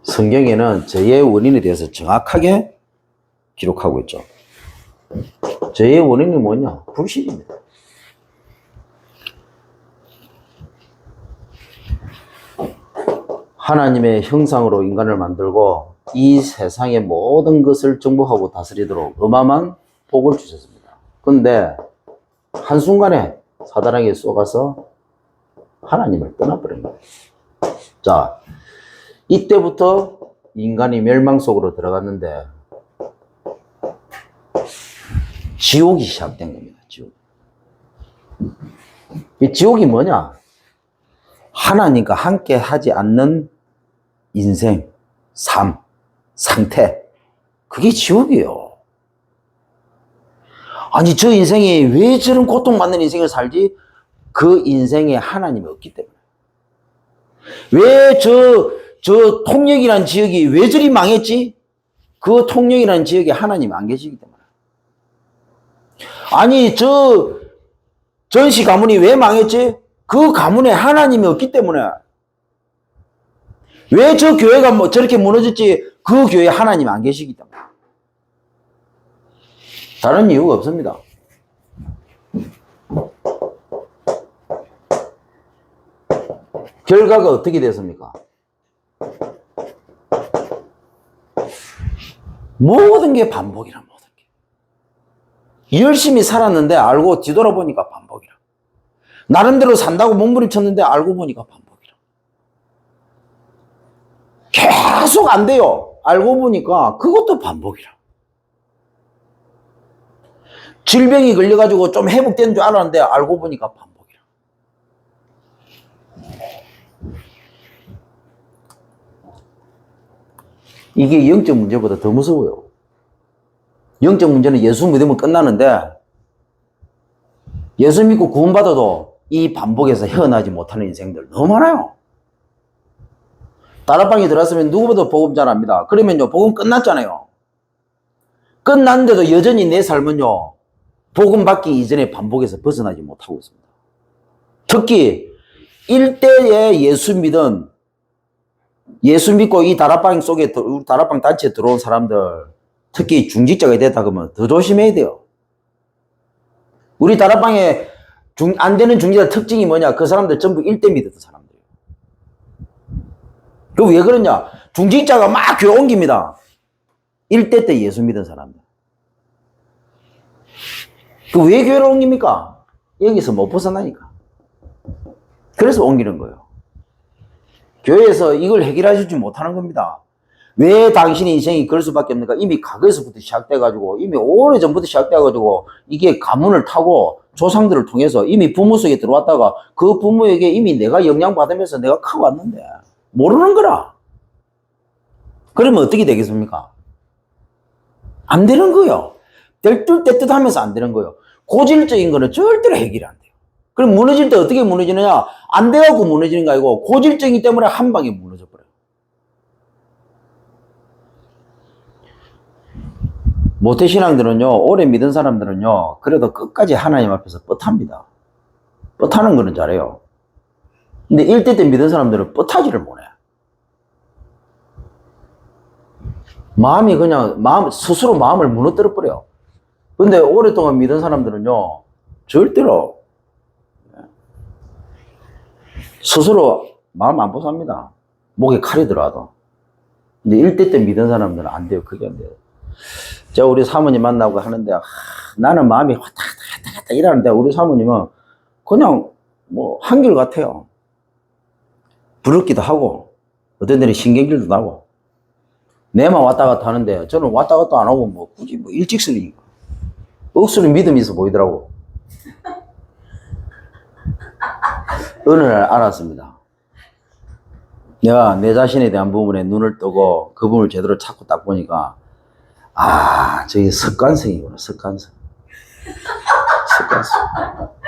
성경에는 죄의 원인에 대해서 정확하게 기록하고 있죠. 죄의 원인이 뭐냐? 불신입니다. 하나님의 형상으로 인간을 만들고 이 세상의 모든 것을 정복하고 다스리도록 어마어마한 복을 주셨습니다. 그런데 한순간에 사단에게 쏘가서 하나님을 떠나버린 거예요. 자, 이때부터 인간이 멸망 속으로 들어갔는데 지옥이 시작된 겁니다. 지옥. 이 지옥이 뭐냐? 하나님과 함께 하지 않는 인생, 삶, 상태. 그게 지옥이에요. 아니, 저 인생이 왜 저런 고통받는 인생을 살지? 그 인생에 하나님이 없기 때문에. 왜 저 통영이라는 지역이 왜 저리 망했지? 그 통영이라는 지역에 하나님이 안 계시기 때문에. 아니, 저 전시 가문이 왜 망했지? 그 가문에 하나님이 없기 때문에. 왜 저 교회가 저렇게 무너졌지? 그 교회에 하나님이 안 계시기 때문에. 다른 이유가 없습니다. 결과가 어떻게 됐습니까? 모든 게 반복이라, 모든 게. 열심히 살았는데 알고 뒤돌아보니까 반복이라. 나름대로 산다고 몸부림쳤는데 알고 보니까 반복이라. 계속 안 돼요. 알고 보니까 그것도 반복이라. 질병이 걸려가지고 좀 회복된 줄 알았는데 알고 보니까 반복이라. 이게 영적 문제보다 더 무서워요. 영적 문제는 예수 믿으면 끝나는데 예수 믿고 구원받아도 이 반복에서 헤어나지 못하는 인생들 너무 많아요. 다락방에 들어왔으면 누구보다 복음 잘 압니다. 그러면요, 복음 끝났잖아요. 끝났는데도 여전히 내 삶은요, 복음 받기 이전에 반복에서 벗어나지 못하고 있습니다. 특히 일대에 예수 믿고 이 다락방 속에, 다락방 단체에 들어온 사람들, 특히 중직자가 됐다 그러면 더 조심해야 돼요. 우리 다락방에 안 되는 중직자 특징이 뭐냐? 그 사람들 전부 일대 믿었던 사람들이에요. 그 왜 그러냐? 중직자가 막 교회 옮깁니다. 일대 때 예수 믿은 사람들. 그 왜 교회를 옮깁니까? 여기서 못 벗어나니까. 그래서 옮기는 거예요. 교회에서 이걸 해결해 주지 못하는 겁니다. 왜 당신의 인생이 그럴 수밖에 없는가? 이미 과거에서부터 시작돼가지고, 이미 오래전부터 시작돼가지고, 이게 가문을 타고 조상들을 통해서 이미 부모 속에 들어왔다가 그 부모에게 이미 내가 영향받으면서 내가 커왔는데, 모르는 거라. 그러면 어떻게 되겠습니까? 안 되는 거예요. 될 듯 될 듯 하면서 안 되는 거예요. 고질적인 거는 절대로 해결이 안 돼요. 그럼 무너질 때 어떻게 무너지느냐? 안 돼갖고 무너지는 거 아니고 고질적이기 때문에 한 방에 무너져 버려요. 모태신앙들은요, 오래 믿은 사람들은요, 그래도 끝까지 하나님 앞에서 뻗합니다. 뻗하는 거는 잘해요. 근데 1대 때 믿은 사람들은 뻗하지를 못해. 마음이 그냥, 스스로 마음을 무너뜨려 버려. 근데 오랫동안 믿은 사람들은요, 절대로 스스로 마음 안 보삽니다. 목에 칼이 들어와도. 근데 1대 때 믿은 사람들은 안 돼요. 그게 안 돼요. 제가 우리 사모님 만나고 하는데, 나는 마음이 왔다 갔다 이러는데, 우리 사모님은 그냥 뭐 한결같아요. 부럽기도 하고, 어떤 데는 신경질도 나고, 내만 왔다 갔다 하는데, 저는 왔다 갔다 안 하고, 뭐 굳이 뭐 일직선이니까. 억수로 믿음이 있어 보이더라고. 어느 날 알았습니다. 내가 내 자신에 대한 부분에 눈을 뜨고 그 부분을 제대로 찾고 딱 보니까 저게 습관성이구나. 습관성.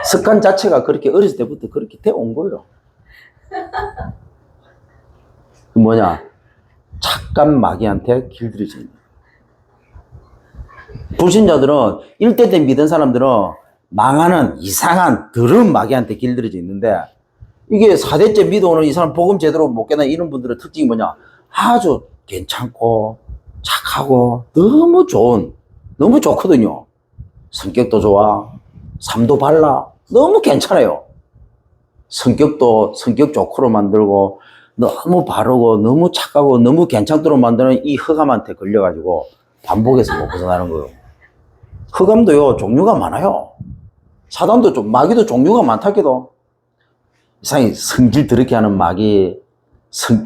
습관 자체가 그렇게 어렸을 때부터 그렇게 되어 온 거예요. 그 뭐냐, 착각 마귀한테 길들여져 있는. 불신자들은 1대 때 믿은 사람들은 망하는 이상한 더러운 마귀한테 길들여져 있는데, 이게 4대째 믿어오는 이 사람 복음 제대로 못 깨나 이런 분들의 특징이 뭐냐, 아주 괜찮고 착하고 너무 좋거든요. 성격도 좋아, 삶도 발라, 너무 괜찮아요. 성격 좋고로 만들고 너무 바르고 너무 착하고 너무 괜찮도록 만드는 이 흑암한테 걸려가지고 반복해서 못 벗어나는 거예요. 흑암도요, 종류가 많아요. 사단도 마귀도 종류가 많다기도. 이상히 성질 더럽게 하는 마귀,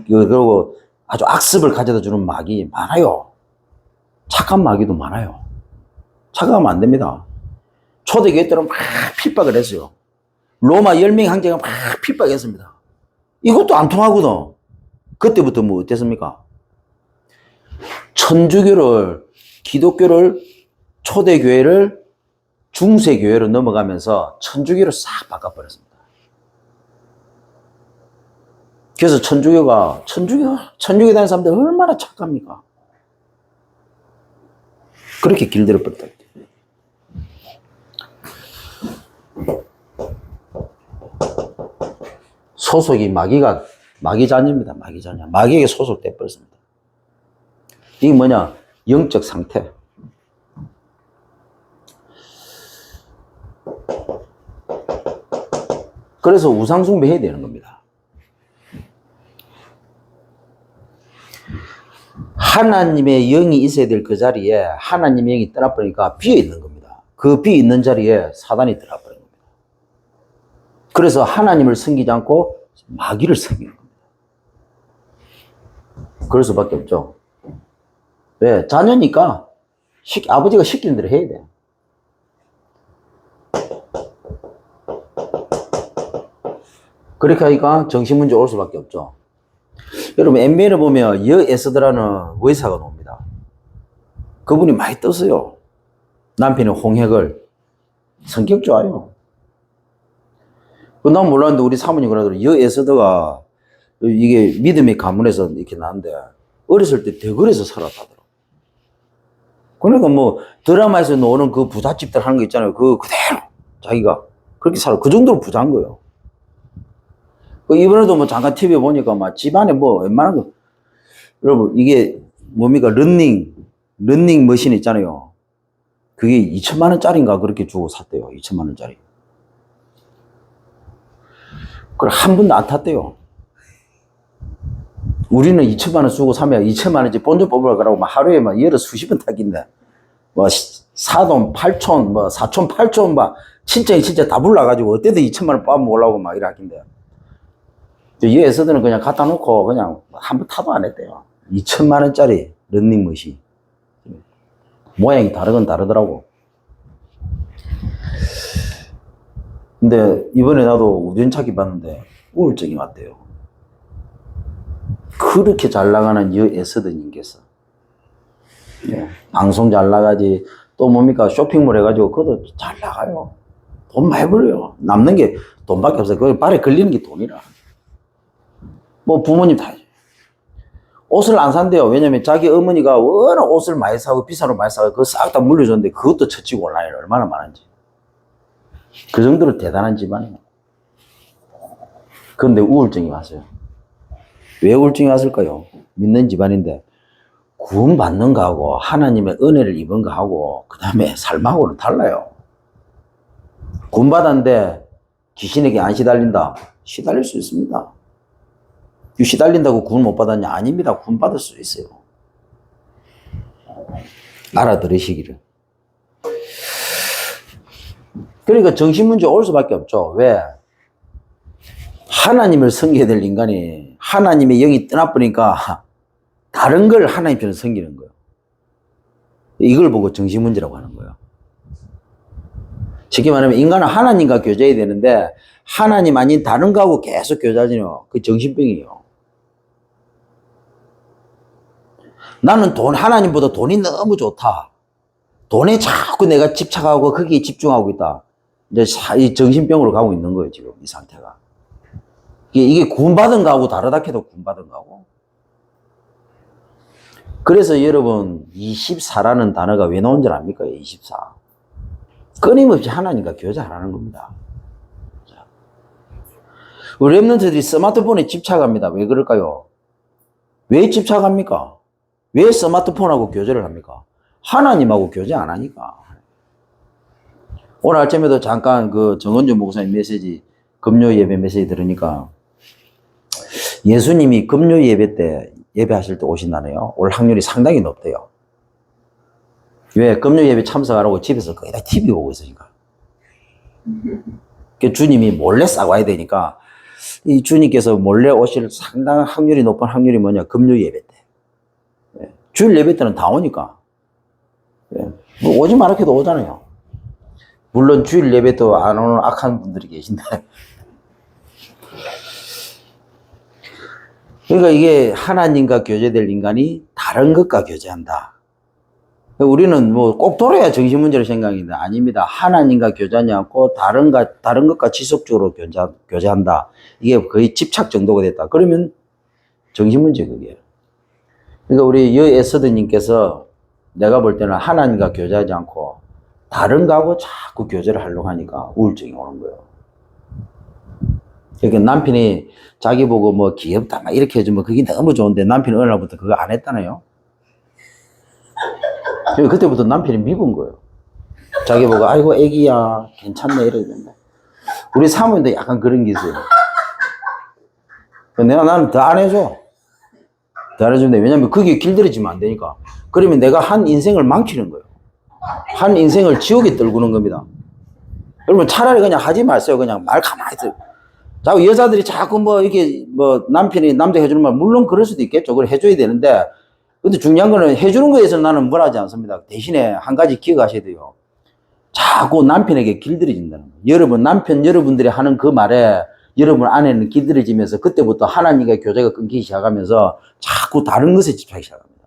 그리고 아주 악습을 가져다 주는 마귀 많아요. 착한 마귀도 많아요. 착각하면 안 됩니다. 초대교회 때는 막 핍박을 했어요. 로마 열명 황제가 막 핍박했습니다. 이것도 안 통하거든. 그때부터 뭐 어땠습니까? 천주교를, 기독교를, 초대교회를 중세교회로 넘어가면서 천주교를 싹 바꿔버렸습니다. 그래서 천주교 다니는 사람들 얼마나 착합니까? 그렇게 길들여 버렸다. 소속이 마귀 자녀입니다. 마귀 자녀. 마귀에게 소속돼 버렸습니다. 이게 뭐냐? 영적 상태. 그래서 우상숭배 해야 되는 겁니다. 하나님의 영이 있어야 될 그 자리에 하나님의 영이 떠나버리니까 비어 있는 겁니다. 그 비어 있는 자리에 사단이 들어버린 겁니다. 그래서 하나님을 섬기지 않고 마귀를 섬기는 겁니다. 그럴 수밖에 없죠. 왜? 자녀니까 아버지가 시키는 대로 해야 돼. 그렇게 하니까 정신문제 올 수밖에 없죠. 여러분, NBA를 보면 여에스더라는 의사가 나옵니다. 그분이 많이 떴어요. 남편이 홍해걸. 성격 좋아요. 난 몰랐는데 우리 사모님 그러더라고요. 여에스더가 이게 믿음의 가문에서 이렇게 나는데 어렸을 때 대궐에서 살았다더라고요. 그러니까 뭐 드라마에서 나오는 그 부잣집들 하는 거 있잖아요. 그대로 자기가 그렇게 살아. 그 정도로 부자인 거예요. 이번에도 뭐 잠깐 TV에 보니까 막 집안에 뭐 웬만한 거, 여러분, 이게 뭡니까? 런닝 머신 있잖아요. 그게 2천만 원짜리인가 그렇게 주고 샀대요. 2천만 원짜리. 그걸 한 번도 안 탔대요. 우리는 2천만 원 주고 사면 2천만 원짜리 본전 뽑으라 그러고 막 하루에 막 여러 수십 번 타긴데, 뭐 사돈 8촌, 뭐 사촌 8촌 막 친정이 진짜 다 불러가지고 어때도 2천만 원 뽑으면 올라오고 막 이러긴데. 이 에서들은 그냥 갖다 놓고 그냥 한 번 타도 안 했대요. 2천만 원짜리 런닝머신. 모양이 다르더라고. 근데 이번에 나도 우연찮게 봤는데 우울증이 왔대요. 그렇게 잘 나가는 여 에서드님께서. 방송 잘 나가지, 또 뭡니까? 쇼핑몰 해가지고 그것도 잘 나가요. 돈 많이 벌어요. 남는 게 돈밖에 없어요. 그 발에 걸리는 게 돈이라. 뭐 부모님 다 옷을 안 산대요. 왜냐면 자기 어머니가 워낙 옷을 많이 사고 비싼 옷 많이 사고 그거 싹 다 물려줬는데 그것도 처치고 온라인에 얼마나 많은지. 그 정도로 대단한 집안이에요. 그런데 우울증이 왔어요. 왜 우울증이 왔을까요? 믿는 집안인데 구원받는 거하고 하나님의 은혜를 입은 거하고 그 다음에 삶하고는 달라요. 구원받았는데 귀신에게 안 시달린다? 시달릴 수 있습니다. 시달린다고 구원 못 받았냐? 아닙니다. 구원 받을 수 있어요. 알아들으시기를. 그러니까 정신문제 올 수밖에 없죠. 왜? 하나님을 섬겨야 될 인간이 하나님의 영이 떠나버리니까 다른 걸 하나님처럼 섬기는 거예요. 이걸 보고 정신문제라고 하는 거예요. 쉽게 말하면 인간은 하나님과 교제해야 되는데 하나님 아닌 다른 거하고 계속 교제하잖아요. 그 정신병이에요. 나는 하나님보다 돈이 너무 좋다. 돈에 자꾸 내가 집착하고 거기에 집중하고 있다. 이제 이 정신병으로 가고 있는 거예요, 지금 이 상태가. 이게 구원받은 거하고 다르다 해도 구원받은 거하고. 그래서 여러분 24라는 단어가 왜 나온 줄 압니까? 24. 끊임없이 하나님과 교제하라는 겁니다. 우리 랩런트들이 스마트폰에 집착합니다. 왜 그럴까요? 왜 집착합니까? 왜 스마트폰하고 교제를 합니까? 하나님하고 교제 안 하니까. 오늘 아침에도 잠깐 그 정은주 목사님 메시지, 금요 예배 메시지 들으니까 예수님이 금요 예배 때 예배하실 때 오신다네요. 올 확률이 상당히 높대요. 왜? 금요 예배 참석하라고 집에서 거의 다 TV 보고 있으니까. 주님이 몰래 싸고 와야 되니까 이 주님께서 몰래 오실 상당한 확률이 높은 확률이 뭐냐? 금요 예배 때. 주일 예배 때는 다 오니까. 뭐 오지 말라 해도 오잖아요. 물론 주일 예배도 안 오는 악한 분들이 계신데. 그러니까 이게 하나님과 교제될 인간이 다른 것과 교제한다. 우리는 뭐 꼭 돌아야 정신문제를 생각하는데 아닙니다. 하나님과 교제하지 않고 다른 것과 지속적으로 교제한다. 이게 거의 집착 정도가 됐다. 그러면 정신문제 그게. 그러니까 우리 여에서드님께서 내가 볼 때는 하나님과 교제하지 않고 다른 거하고 자꾸 교제를 하려고 하니까 우울증이 오는 거예요. 그러니까 남편이 자기 보고 뭐 귀엽다 막 이렇게 해주면 그게 너무 좋은데 남편이 어느 날부터 그거 안 했다네요. 그때부터 남편이 미운 거예요. 자기 보고 아이고 애기야 괜찮네 이러는데 우리 사모님도 약간 그런 게 있어요. 나는 더 안 해줘. 더 안 해주는데 왜냐면 그게 길들여지면 안 되니까. 그러면 내가 한 인생을 망치는 거예요. 한 인생을 지옥에 떨구는 겁니다. 그러면 차라리 그냥 하지 마세요. 그냥 말 가만히 있어요. 자꾸 여자들이 자꾸 뭐 이렇게 뭐 남편이 남자 해주는 말 물론 그럴 수도 있겠죠. 그걸 해줘야 되는데 근데 중요한 거는 해주는 거에 대해서 나는 뭘 하지 않습니다. 대신에 한 가지 기억하셔야 돼요. 자꾸 남편에게 길들여진다는 거예요. 여러분 남편 여러분들이 하는 그 말에 여러분 아내는 길들여지면서 그때부터 하나님과의 교제가 끊기기 시작하면서 자꾸 다른 것에 집착하기 시작합니다.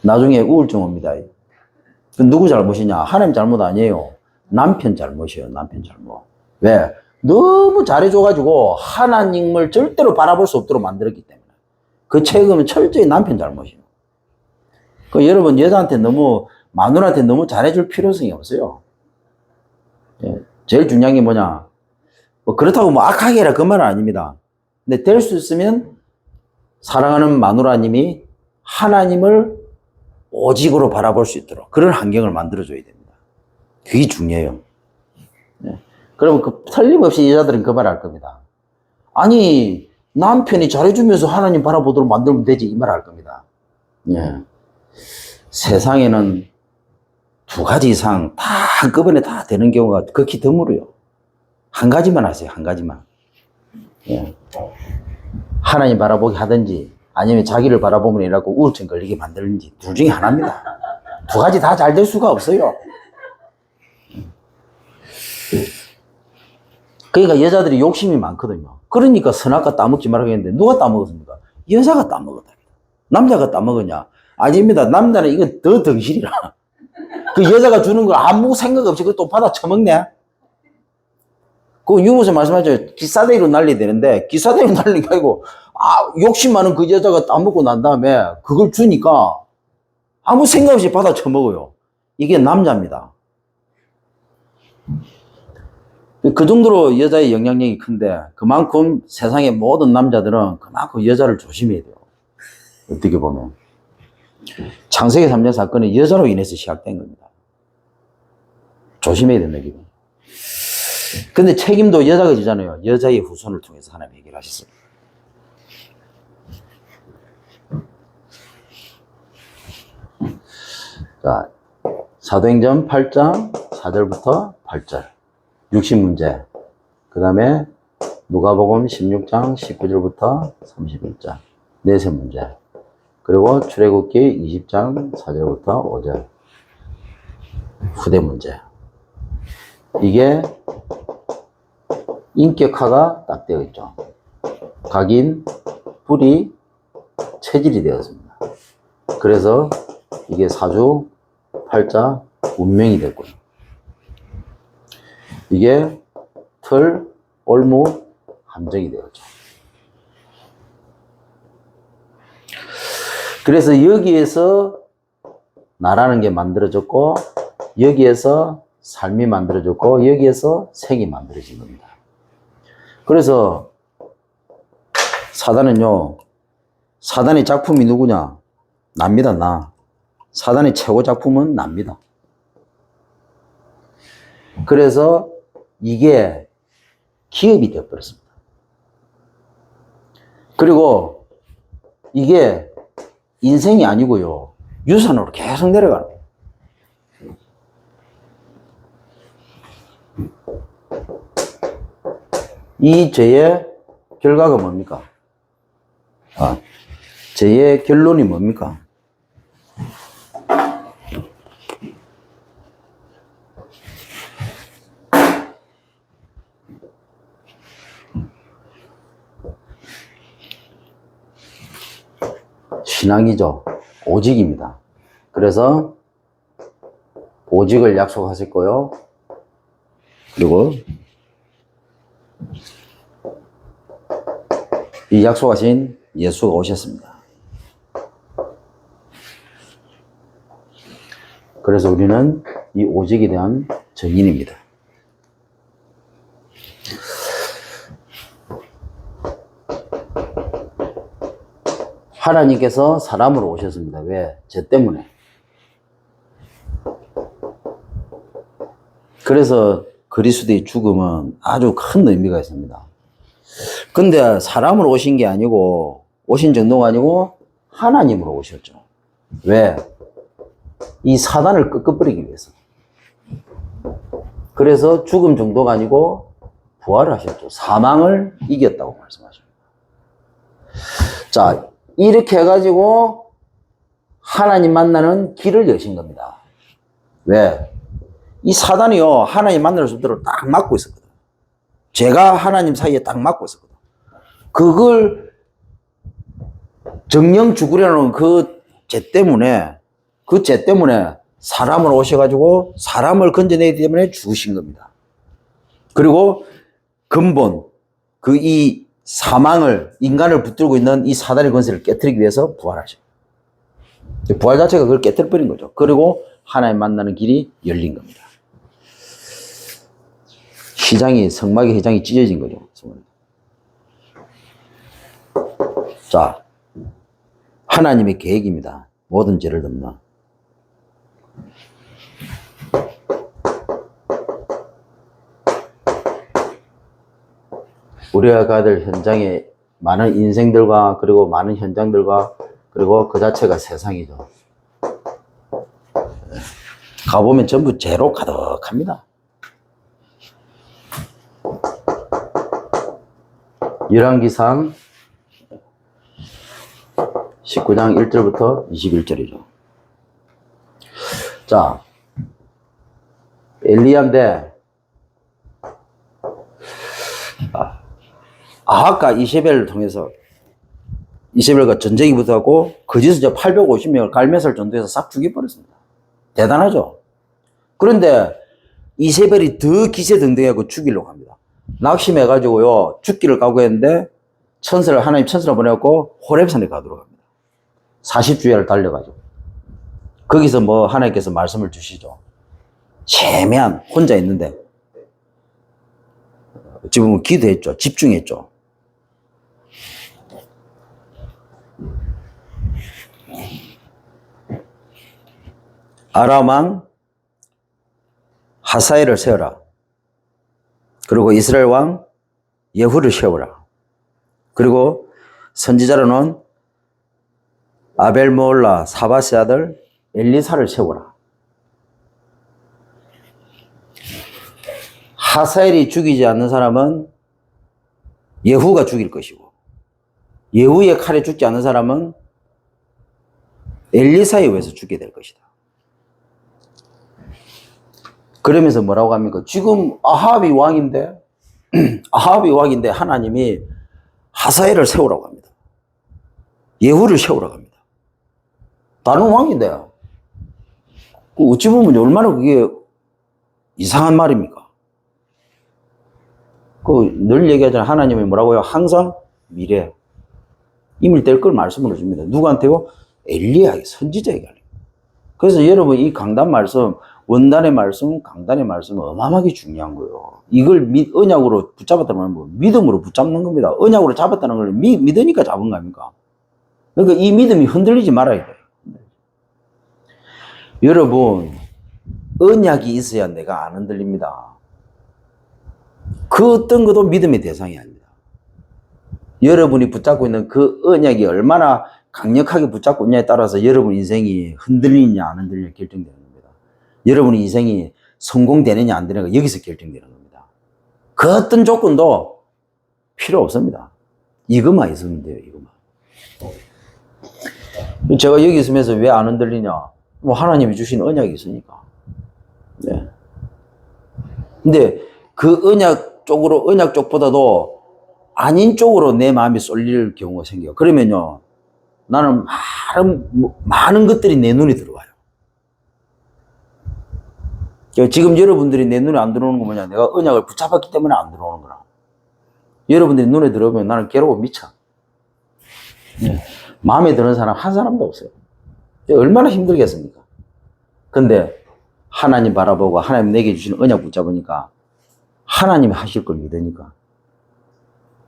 나중에 우울증 옵니다. 누구 잘못이냐? 하나님 잘못 아니에요. 남편 잘못이에요. 남편 잘못. 왜? 너무 잘해줘가지고 하나님을 절대로 바라볼 수 없도록 만들었기 때문에. 그 책임은 철저히 남편 잘못이에요. 그 여러분 여자한테 너무 마누라한테 너무 잘해줄 필요성이 없어요. 제일 중요한 게 뭐냐? 뭐 그렇다고 뭐 악하게 해라 그 말은 아닙니다. 근데 될 수 있으면 사랑하는 마누라님이 하나님을 오직으로 바라볼 수 있도록 그런 환경을 만들어줘야 됩니다. 그게 중요해요. 그러면 그 틀림없이 여자들은 그 말 할 겁니다. 아니 남편이 잘해주면서 하나님 바라보도록 만들면 되지 이 말 할 겁니다. 세상에는 두 가지 이상 다 한꺼번에 다 되는 경우가 극히 드물어요. 한 가지만 하세요. 한 가지만. 하나님 바라보게 하든지 아니면 자기를 바라보면 이라고 우울증 걸리게 만들든지 둘 중에 하나입니다. 두 가지 다 잘 될 수가 없어요. 그러니까 여자들이 욕심이 많거든요. 그러니까 선악과 따먹지 말라고 했는데 누가 따먹었습니까? 여자가 따먹었다. 남자가 따먹었냐? 아닙니다. 남자는 이건 더 덩실이라. 그 여자가 주는 걸 아무 생각 없이 그걸 또 받아 처먹네? 그 유무서 말씀하죠. 기싸대기로 날려야 되는데, 기싸대기로 날리는 게 아니고, 욕심 많은 그 여자가 따먹고 난 다음에 그걸 주니까 아무 생각 없이 받아 처먹어요. 이게 남자입니다. 그 정도로 여자의 영향력이 큰데, 그만큼 세상의 모든 남자들은 그만큼 여자를 조심해야 돼요. 어떻게 보면. 창세기 3년 사건은 여자로 인해서 시작된 겁니다. 조심해야 된다, 이거. 근데 책임도 여자가 지잖아요. 여자의 후손을 통해서 하나님 해결하셨어요. 자, 사도행전 8장 4절부터 8절. 60문제. 그 다음에 누가복음 16장 19절부터 31절. 4문제. 그리고 출애굽기 20장 4절부터 5절. 후대 문제. 이게 인격화가 딱 되어 있죠. 각인, 뿌리, 체질이 되었습니다. 그래서 이게 사주, 팔자, 운명이 됐고요. 이게 틀, 올무, 함정이 되었죠. 그래서 여기에서 나라는 게 만들어졌고, 여기에서 삶이 만들어졌고, 여기에서 생이 만들어진 겁니다. 그래서 사단은요, 사단의 작품이 누구냐? 납니다, 나. 사단의 최고 작품은 납니다. 그래서 이게 기업이 되어버렸습니다. 그리고 이게 인생이 아니고요, 유산으로 계속 내려가는 거예요. 이 죄의 결과가 뭡니까? 죄의 결론이 뭡니까? 신앙이죠. 오직입니다. 그래서 오직을 약속하셨고요. 그리고 이 약속하신 예수가 오셨습니다. 그래서 우리는 이 오직에 대한 증인입니다. 하나님께서 사람으로 오셨습니다. 왜? 죄 때문에. 그래서 그리스도의 죽음은 아주 큰 의미가 있습니다. 근데 사람으로 오신 게 아니고, 오신 정도가 아니고 하나님으로 오셨죠. 왜? 이 사단을 끄끄버리기 위해서. 그래서 죽음 정도가 아니고 부활을 하셨죠. 사망을 이겼다고 말씀하십니다. 자, 이렇게 해가지고 하나님 만나는 길을 여신 겁니다. 왜? 이 사단이요, 하나님 만날 수 없도록 딱 막고 있었거든. 죄가 하나님 사이에 딱 막고 있었거든. 그걸 정령 죽으려는 그 죄 때문에 사람으로 오셔가지고 사람을 건져내기 때문에 죽으신 겁니다. 그리고 근본, 이 사망을, 인간을 붙들고 있는 이 사단의 권세를 깨트리기 위해서 부활하셔. 부활 자체가 그걸 깨트려버린 거죠. 그리고 하나님 만나는 길이 열린 겁니다. 성막의 회장이 찢어진 거죠. 자, 하나님의 계획입니다. 모든 죄를 덮는. 우리가 가야 될 현장에 많은 인생들과 그리고 많은 현장들과 그리고 그 자체가 세상이죠. 가보면 전부 죄로 가득합니다. 열왕기상 19장 1절부터 21절이죠. 자, 엘리야인데 아합과 이세벨을 통해서 이세벨과 전쟁이 붙어갖고 거짓을 850명을 갈매살 전도해서 싹 죽여버렸습니다. 대단하죠. 그런데 이세벨이 더 기세등등하고 죽이려고 합니다. 낙심해가지고요, 죽기를 각오했는데, 하나님 천사를 보내고, 호렙산에 가도록 합니다. 40주야를 달려가지고. 거기서 뭐, 하나님께서 말씀을 주시죠. 세미한, 혼자 있는데, 지금 기도했죠. 집중했죠. 아람 왕 하사엘을 세워라. 그리고 이스라엘 왕 예후를 세워라. 그리고 선지자로는 아벨모올라 사바스의 아들 엘리사를 세워라. 하사엘이 죽이지 않는 사람은 예후가 죽일 것이고, 예후의 칼에 죽지 않는 사람은 엘리사에 의해서 죽게 될 것이다. 그러면서 뭐라고 합니까? 지금 아합이 왕인데 하나님이 하사엘을 세우라고 합니다. 예후를 세우라고 합니다. 다른 왕인데요. 어찌 보면 얼마나 그게 이상한 말입니까? 늘 얘기하잖아요. 하나님이 뭐라고요? 항상 미래, 이미 될 걸 말씀을 해줍니다. 누구한테요? 엘리야에게, 선지자에게. 그래서 여러분 이 강단 말씀, 원단의 말씀, 강단의 말씀은 어마어마하게 중요한 거예요. 이걸 언약으로 붙잡았다는 건 믿음으로 붙잡는 겁니다. 언약으로 잡았다는 걸 믿으니까 잡은 거 아닙니까? 그러니까 이 믿음이 흔들리지 말아야 돼요. 여러분, 언약이 있어야 내가 안 흔들립니다. 그 어떤 것도 믿음의 대상이 아닙니다. 여러분이 붙잡고 있는 그 언약이 얼마나 강력하게 붙잡고 있냐에 따라서 여러분 인생이 흔들리느냐 안 흔들리느냐 결정되는 겁니다. 여러분 인생이 성공되느냐 안 되느냐가 여기서 결정되는 겁니다. 그 어떤 조건도 필요 없습니다. 이것만 있으면 돼요. 이것만. 제가 여기 있으면서 왜 안 흔들리냐? 뭐 하나님이 주신 언약이 있으니까. 네. 근데 그 언약 쪽보다도 아닌 쪽으로 내 마음이 쏠릴 경우가 생겨요. 그러면요, 나는 많은 것들이 내 눈에 들어와요. 지금 여러분들이 내 눈에 안 들어오는 건 뭐냐? 내가 언약을 붙잡았기 때문에 안 들어오는 거라. 여러분들이 눈에 들어오면 나는 괴로워 미쳐. 마음에 드는 사람 한 사람도 없어요. 얼마나 힘들겠습니까? 근데 하나님 바라보고 하나님 내게 주신 언약 붙잡으니까 하나님이 하실 걸 믿으니까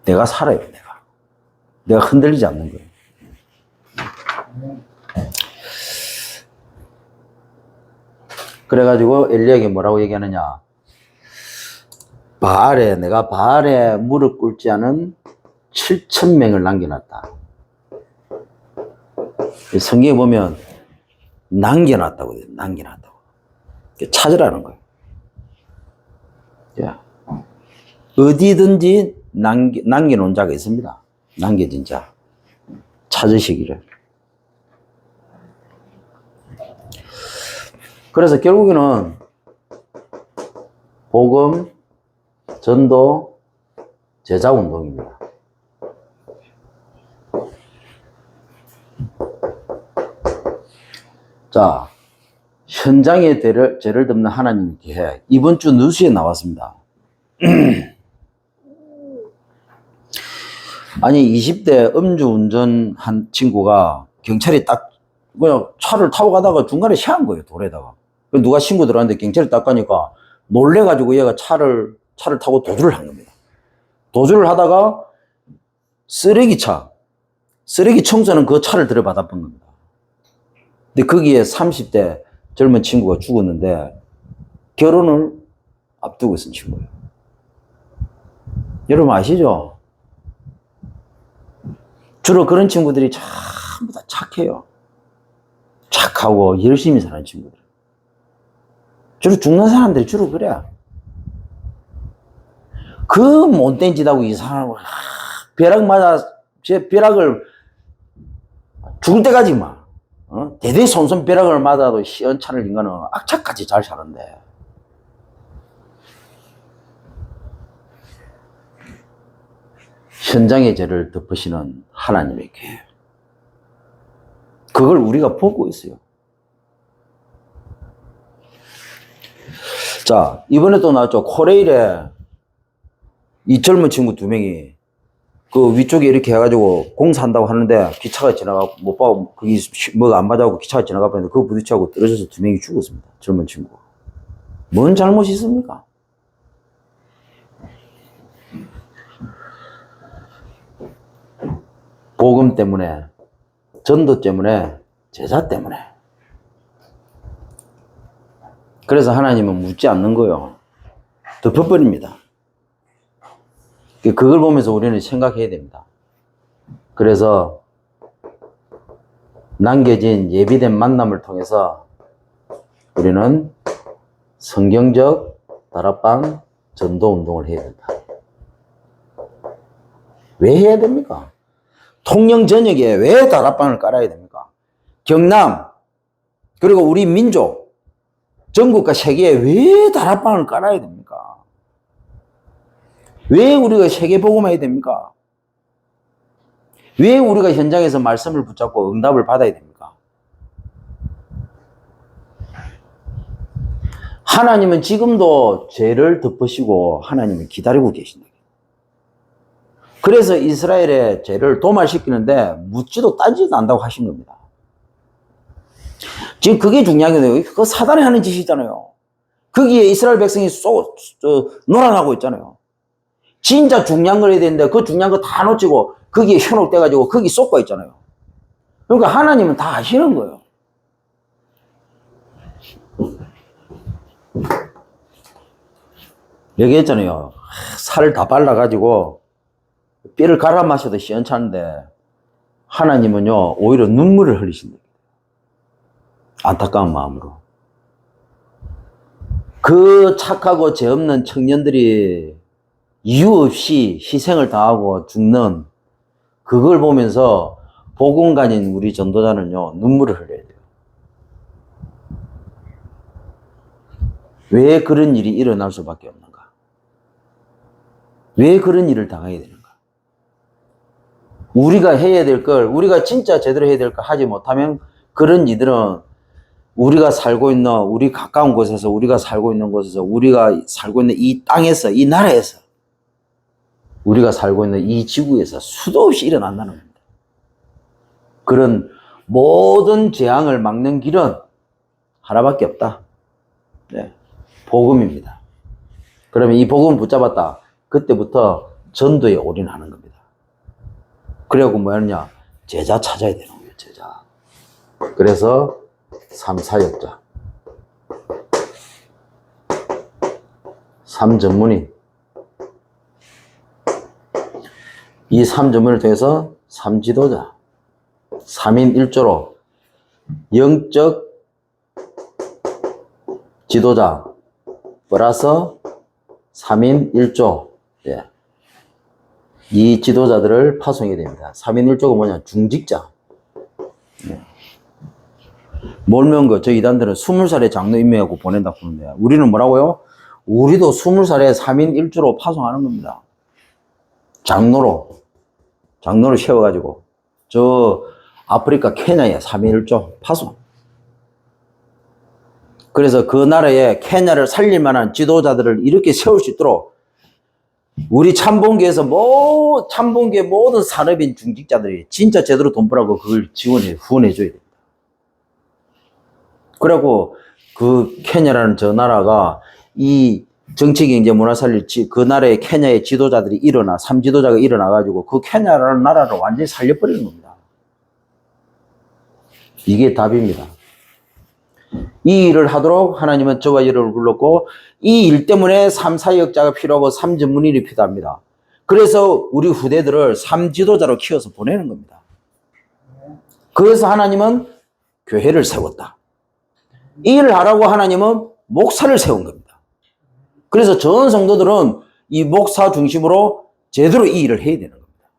내가 살아요. 내가 흔들리지 않는 거예요. 그래가지고 엘리야에게 뭐라고 얘기하느냐? 내가 바알에 무릎 꿇지 않은 7,000명을 남겨놨다. 성경에 보면 남겨놨다고 해요. 남겨놨다고. 찾으라는 거예요. 어디든지 남겨놓은 자가 있습니다. 남겨진 자. 찾으시기를. 그래서 결국에는 복음, 전도, 제자 운동입니다. 자, 현장에 죄를 덮는 하나님의 계획. 이번 주 뉴스에 나왔습니다. 아니 20대 음주운전한 친구가 경찰이 딱 그냥 차를 타고 가다가 중간에 세한 거예요. 돌에다가. 누가 신고 들어왔는데 경찰이 딱 가니까 놀래가지고 얘가 차를 타고 도주를 한 겁니다. 도주를 하다가 쓰레기 청소는 그 차를 들여받았던 겁니다. 근데 거기에 30대 젊은 친구가 죽었는데 결혼을 앞두고 있은 친구예요. 여러분 아시죠? 주로 그런 친구들이 전부 다 착해요. 착하고 열심히 사는 친구들. 주로 죽는 사람들이 주로 그래. 그 못된 짓하고 이상하고 벼락을 죽을 때까지 막 대대손손 벼락을 맞아도 시원찮을 인간은 악착같이 잘 사는데 현장의 죄를 덮으시는 하나님의 계획. 그걸 우리가 보고 있어요. 자, 이번에 또 나왔죠. 코레일에 이 젊은 친구 두 명이 그 위쪽에 이렇게 해가지고 공사한다고 하는데 기차가 지나가고 못 봐고 거기 뭐가 안 맞아고 기차가 지나가버렸는데 그거 부딪혀하고 떨어져서 두 명이 죽었습니다. 젊은 친구. 뭔 잘못이 있습니까? 복음 때문에, 전도 때문에, 제자 때문에. 그래서 하나님은 묻지 않는 거예요. 덮어버립니다. 그걸 보면서 우리는 생각해야 됩니다. 그래서 남겨진 예비된 만남을 통해서 우리는 성경적 다락방 전도 운동을 해야 된다. 왜 해야 됩니까? 통영 전역에 왜 다락방을 깔아야 됩니까? 경남, 그리고 우리 민족, 전국과 세계에 왜 다락방을 깔아야 됩니까? 왜 우리가 세계 복음해야 됩니까? 왜 우리가 현장에서 말씀을 붙잡고 응답을 받아야 됩니까? 하나님은 지금도 죄를 덮으시고 하나님을 기다리고 계신다. 그래서 이스라엘의 죄를 도말시키는데 묻지도 따지도 않는다고 하신 겁니다. 지금 그게 중요한 거예요. 그거 사단이 하는 짓이잖아요. 거기에 이스라엘 백성이 놀아나고 있잖아요. 진짜 중요한 걸 해야 되는데 그 중요한 거 다 놓치고 거기에 현혹돼가지고 거기 쏟고 있잖아요. 그러니까 하나님은 다 아시는 거예요. 얘기했잖아요. 살을 다 발라가지고 뼈를 갈아 마셔도 시원찮은데 하나님은요 오히려 눈물을 흘리신다. 안타까운 마음으로. 그 착하고 죄 없는 청년들이 이유 없이 희생을 당하고 죽는 그걸 보면서 복음 가진 우리 전도자는요 눈물을 흘려야 돼요. 왜 그런 일이 일어날 수밖에 없는가? 왜 그런 일을 당해야 되는가? 우리가 해야 될 걸, 우리가 진짜 제대로 해야 될 걸 하지 못하면 그런 이들은 우리가 살고 있는, 우리 가까운 곳에서, 우리가 살고 있는 곳에서, 우리가 살고 있는 이 땅에서, 이 나라에서, 우리가 살고 있는 이 지구에서 수도 없이 일어난다는 겁니다. 그런 모든 재앙을 막는 길은 하나밖에 없다. 네. 복음입니다. 그러면 이 복음을 붙잡았다. 그때부터 전도에 올인하는 겁니다. 그래갖고 뭐 하느냐? 제자 찾아야 되는 거예요, 제자. 그래서 3사역자. 3전문인. 이 3전문을 통해서 3지도자. 3인 1조로 영적 지도자 플러스 3인 1조. 예. 이 지도자들을 파송해야 됩니다. 3인 1조가 뭐냐? 중직자. 예. 몰면 저 이단들은 20살에 장로 임명하고 보낸다고 하는데 우리는 뭐라고요? 우리도 20살에 3인 1조로 파송하는 겁니다. 장로로 세워가지고 저 아프리카 케냐에 3인 1조 파송. 그래서 그 나라에 케냐를 살릴 만한 지도자들을 이렇게 세울 수 있도록 우리 참봉교에서 참봉교의 모든 산업인 중직자들이 진짜 제대로 돈 벌라고 그걸 후원해줘야 됩니다. 그래갖고 그 케냐라는 저 나라가 이 정치, 경제, 문화 살릴 그 나라의 케냐의 지도자들이 삼지도자가 일어나가지고 그 케냐라는 나라를 완전히 살려버리는 겁니다. 이게 답입니다. 이 일을 하도록 하나님은 저와 여러분을 불렀고 이 일 때문에 3사역자가 필요하고 3전문인이 필요합니다. 그래서 우리 후대들을 3지도자로 키워서 보내는 겁니다. 그래서 하나님은 교회를 세웠다. 이 일을 하라고 하나님은 목사를 세운 겁니다. 그래서 전 성도들은 이 목사 중심으로 제대로 이 일을 해야 되는 겁니다.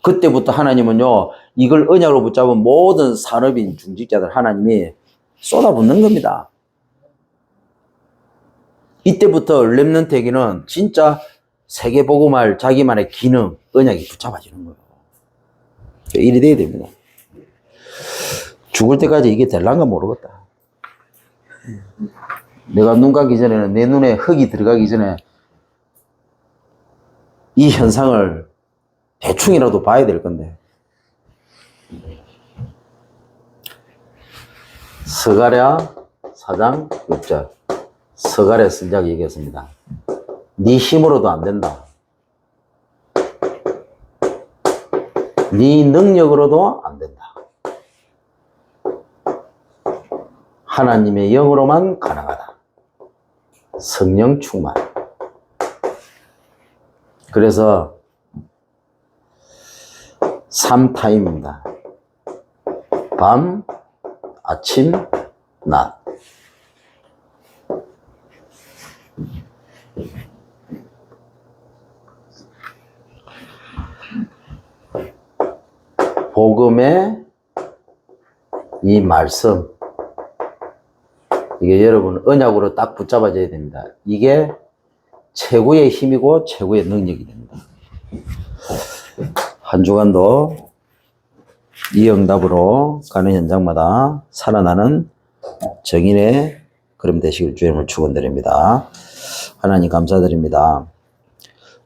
그때부터 하나님은요 이걸 언약으로 붙잡은 모든 산업인 중직자들 하나님이 쏟아붓는 겁니다. 이때부터 렘넌트에게는 진짜 세계복음할 자기만의 기능, 언약이 붙잡아지는 거예요. 일이 돼야 됩니다. 죽을 때까지 이게 될란가 모르겠다. 내가 눈 감기 전에는 내 눈에 흙이 들어가기 전에 이 현상을 대충이라도 봐야 될 건데. 스가랴 4장 6절. 스가랴 선지자가 얘기했습니다. 네 힘으로도 안 된다. 네 능력으로도 안 된다. 하나님의 영으로만 가능하다. 성령 충만. 그래서 3타임입니다. 밤, 아침, 낮. 복음의 이 말씀, 이게 여러분 언약으로 딱 붙잡아져야 됩니다. 이게 최고의 힘이고 최고의 능력이 됩니다. 한 주간도 이 응답으로 가는 현장마다 살아나는 정인의 그럼 되시길 주님을 축원드립니다. 하나님 감사드립니다.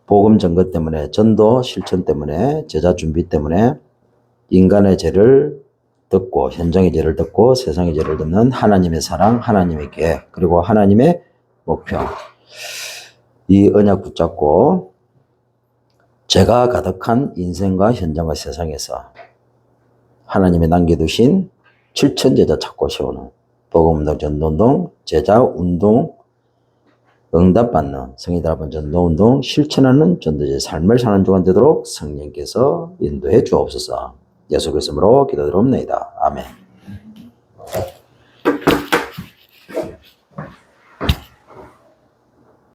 복음 전거 때문에, 전도 실천 때문에, 제자 준비 때문에 인간의 죄를 듣고, 현장의 죄를 듣고 세상의 죄를 듣는 하나님의 사랑, 하나님의 계획, 그리고 하나님의 목표, 이 언약 붙잡고 죄가 가득한 인생과 현장과 세상에서 하나님이 남겨두신 7천 제자 찾고 세우는 복음운동, 전도운동, 제자 운동, 응답받는 성의들 앞은 전도운동, 실천하는 전도자의 삶을 사는 주간 되도록 성령께서 인도해 주옵소서. 예수 그리스도로 기도드립니다. 아멘.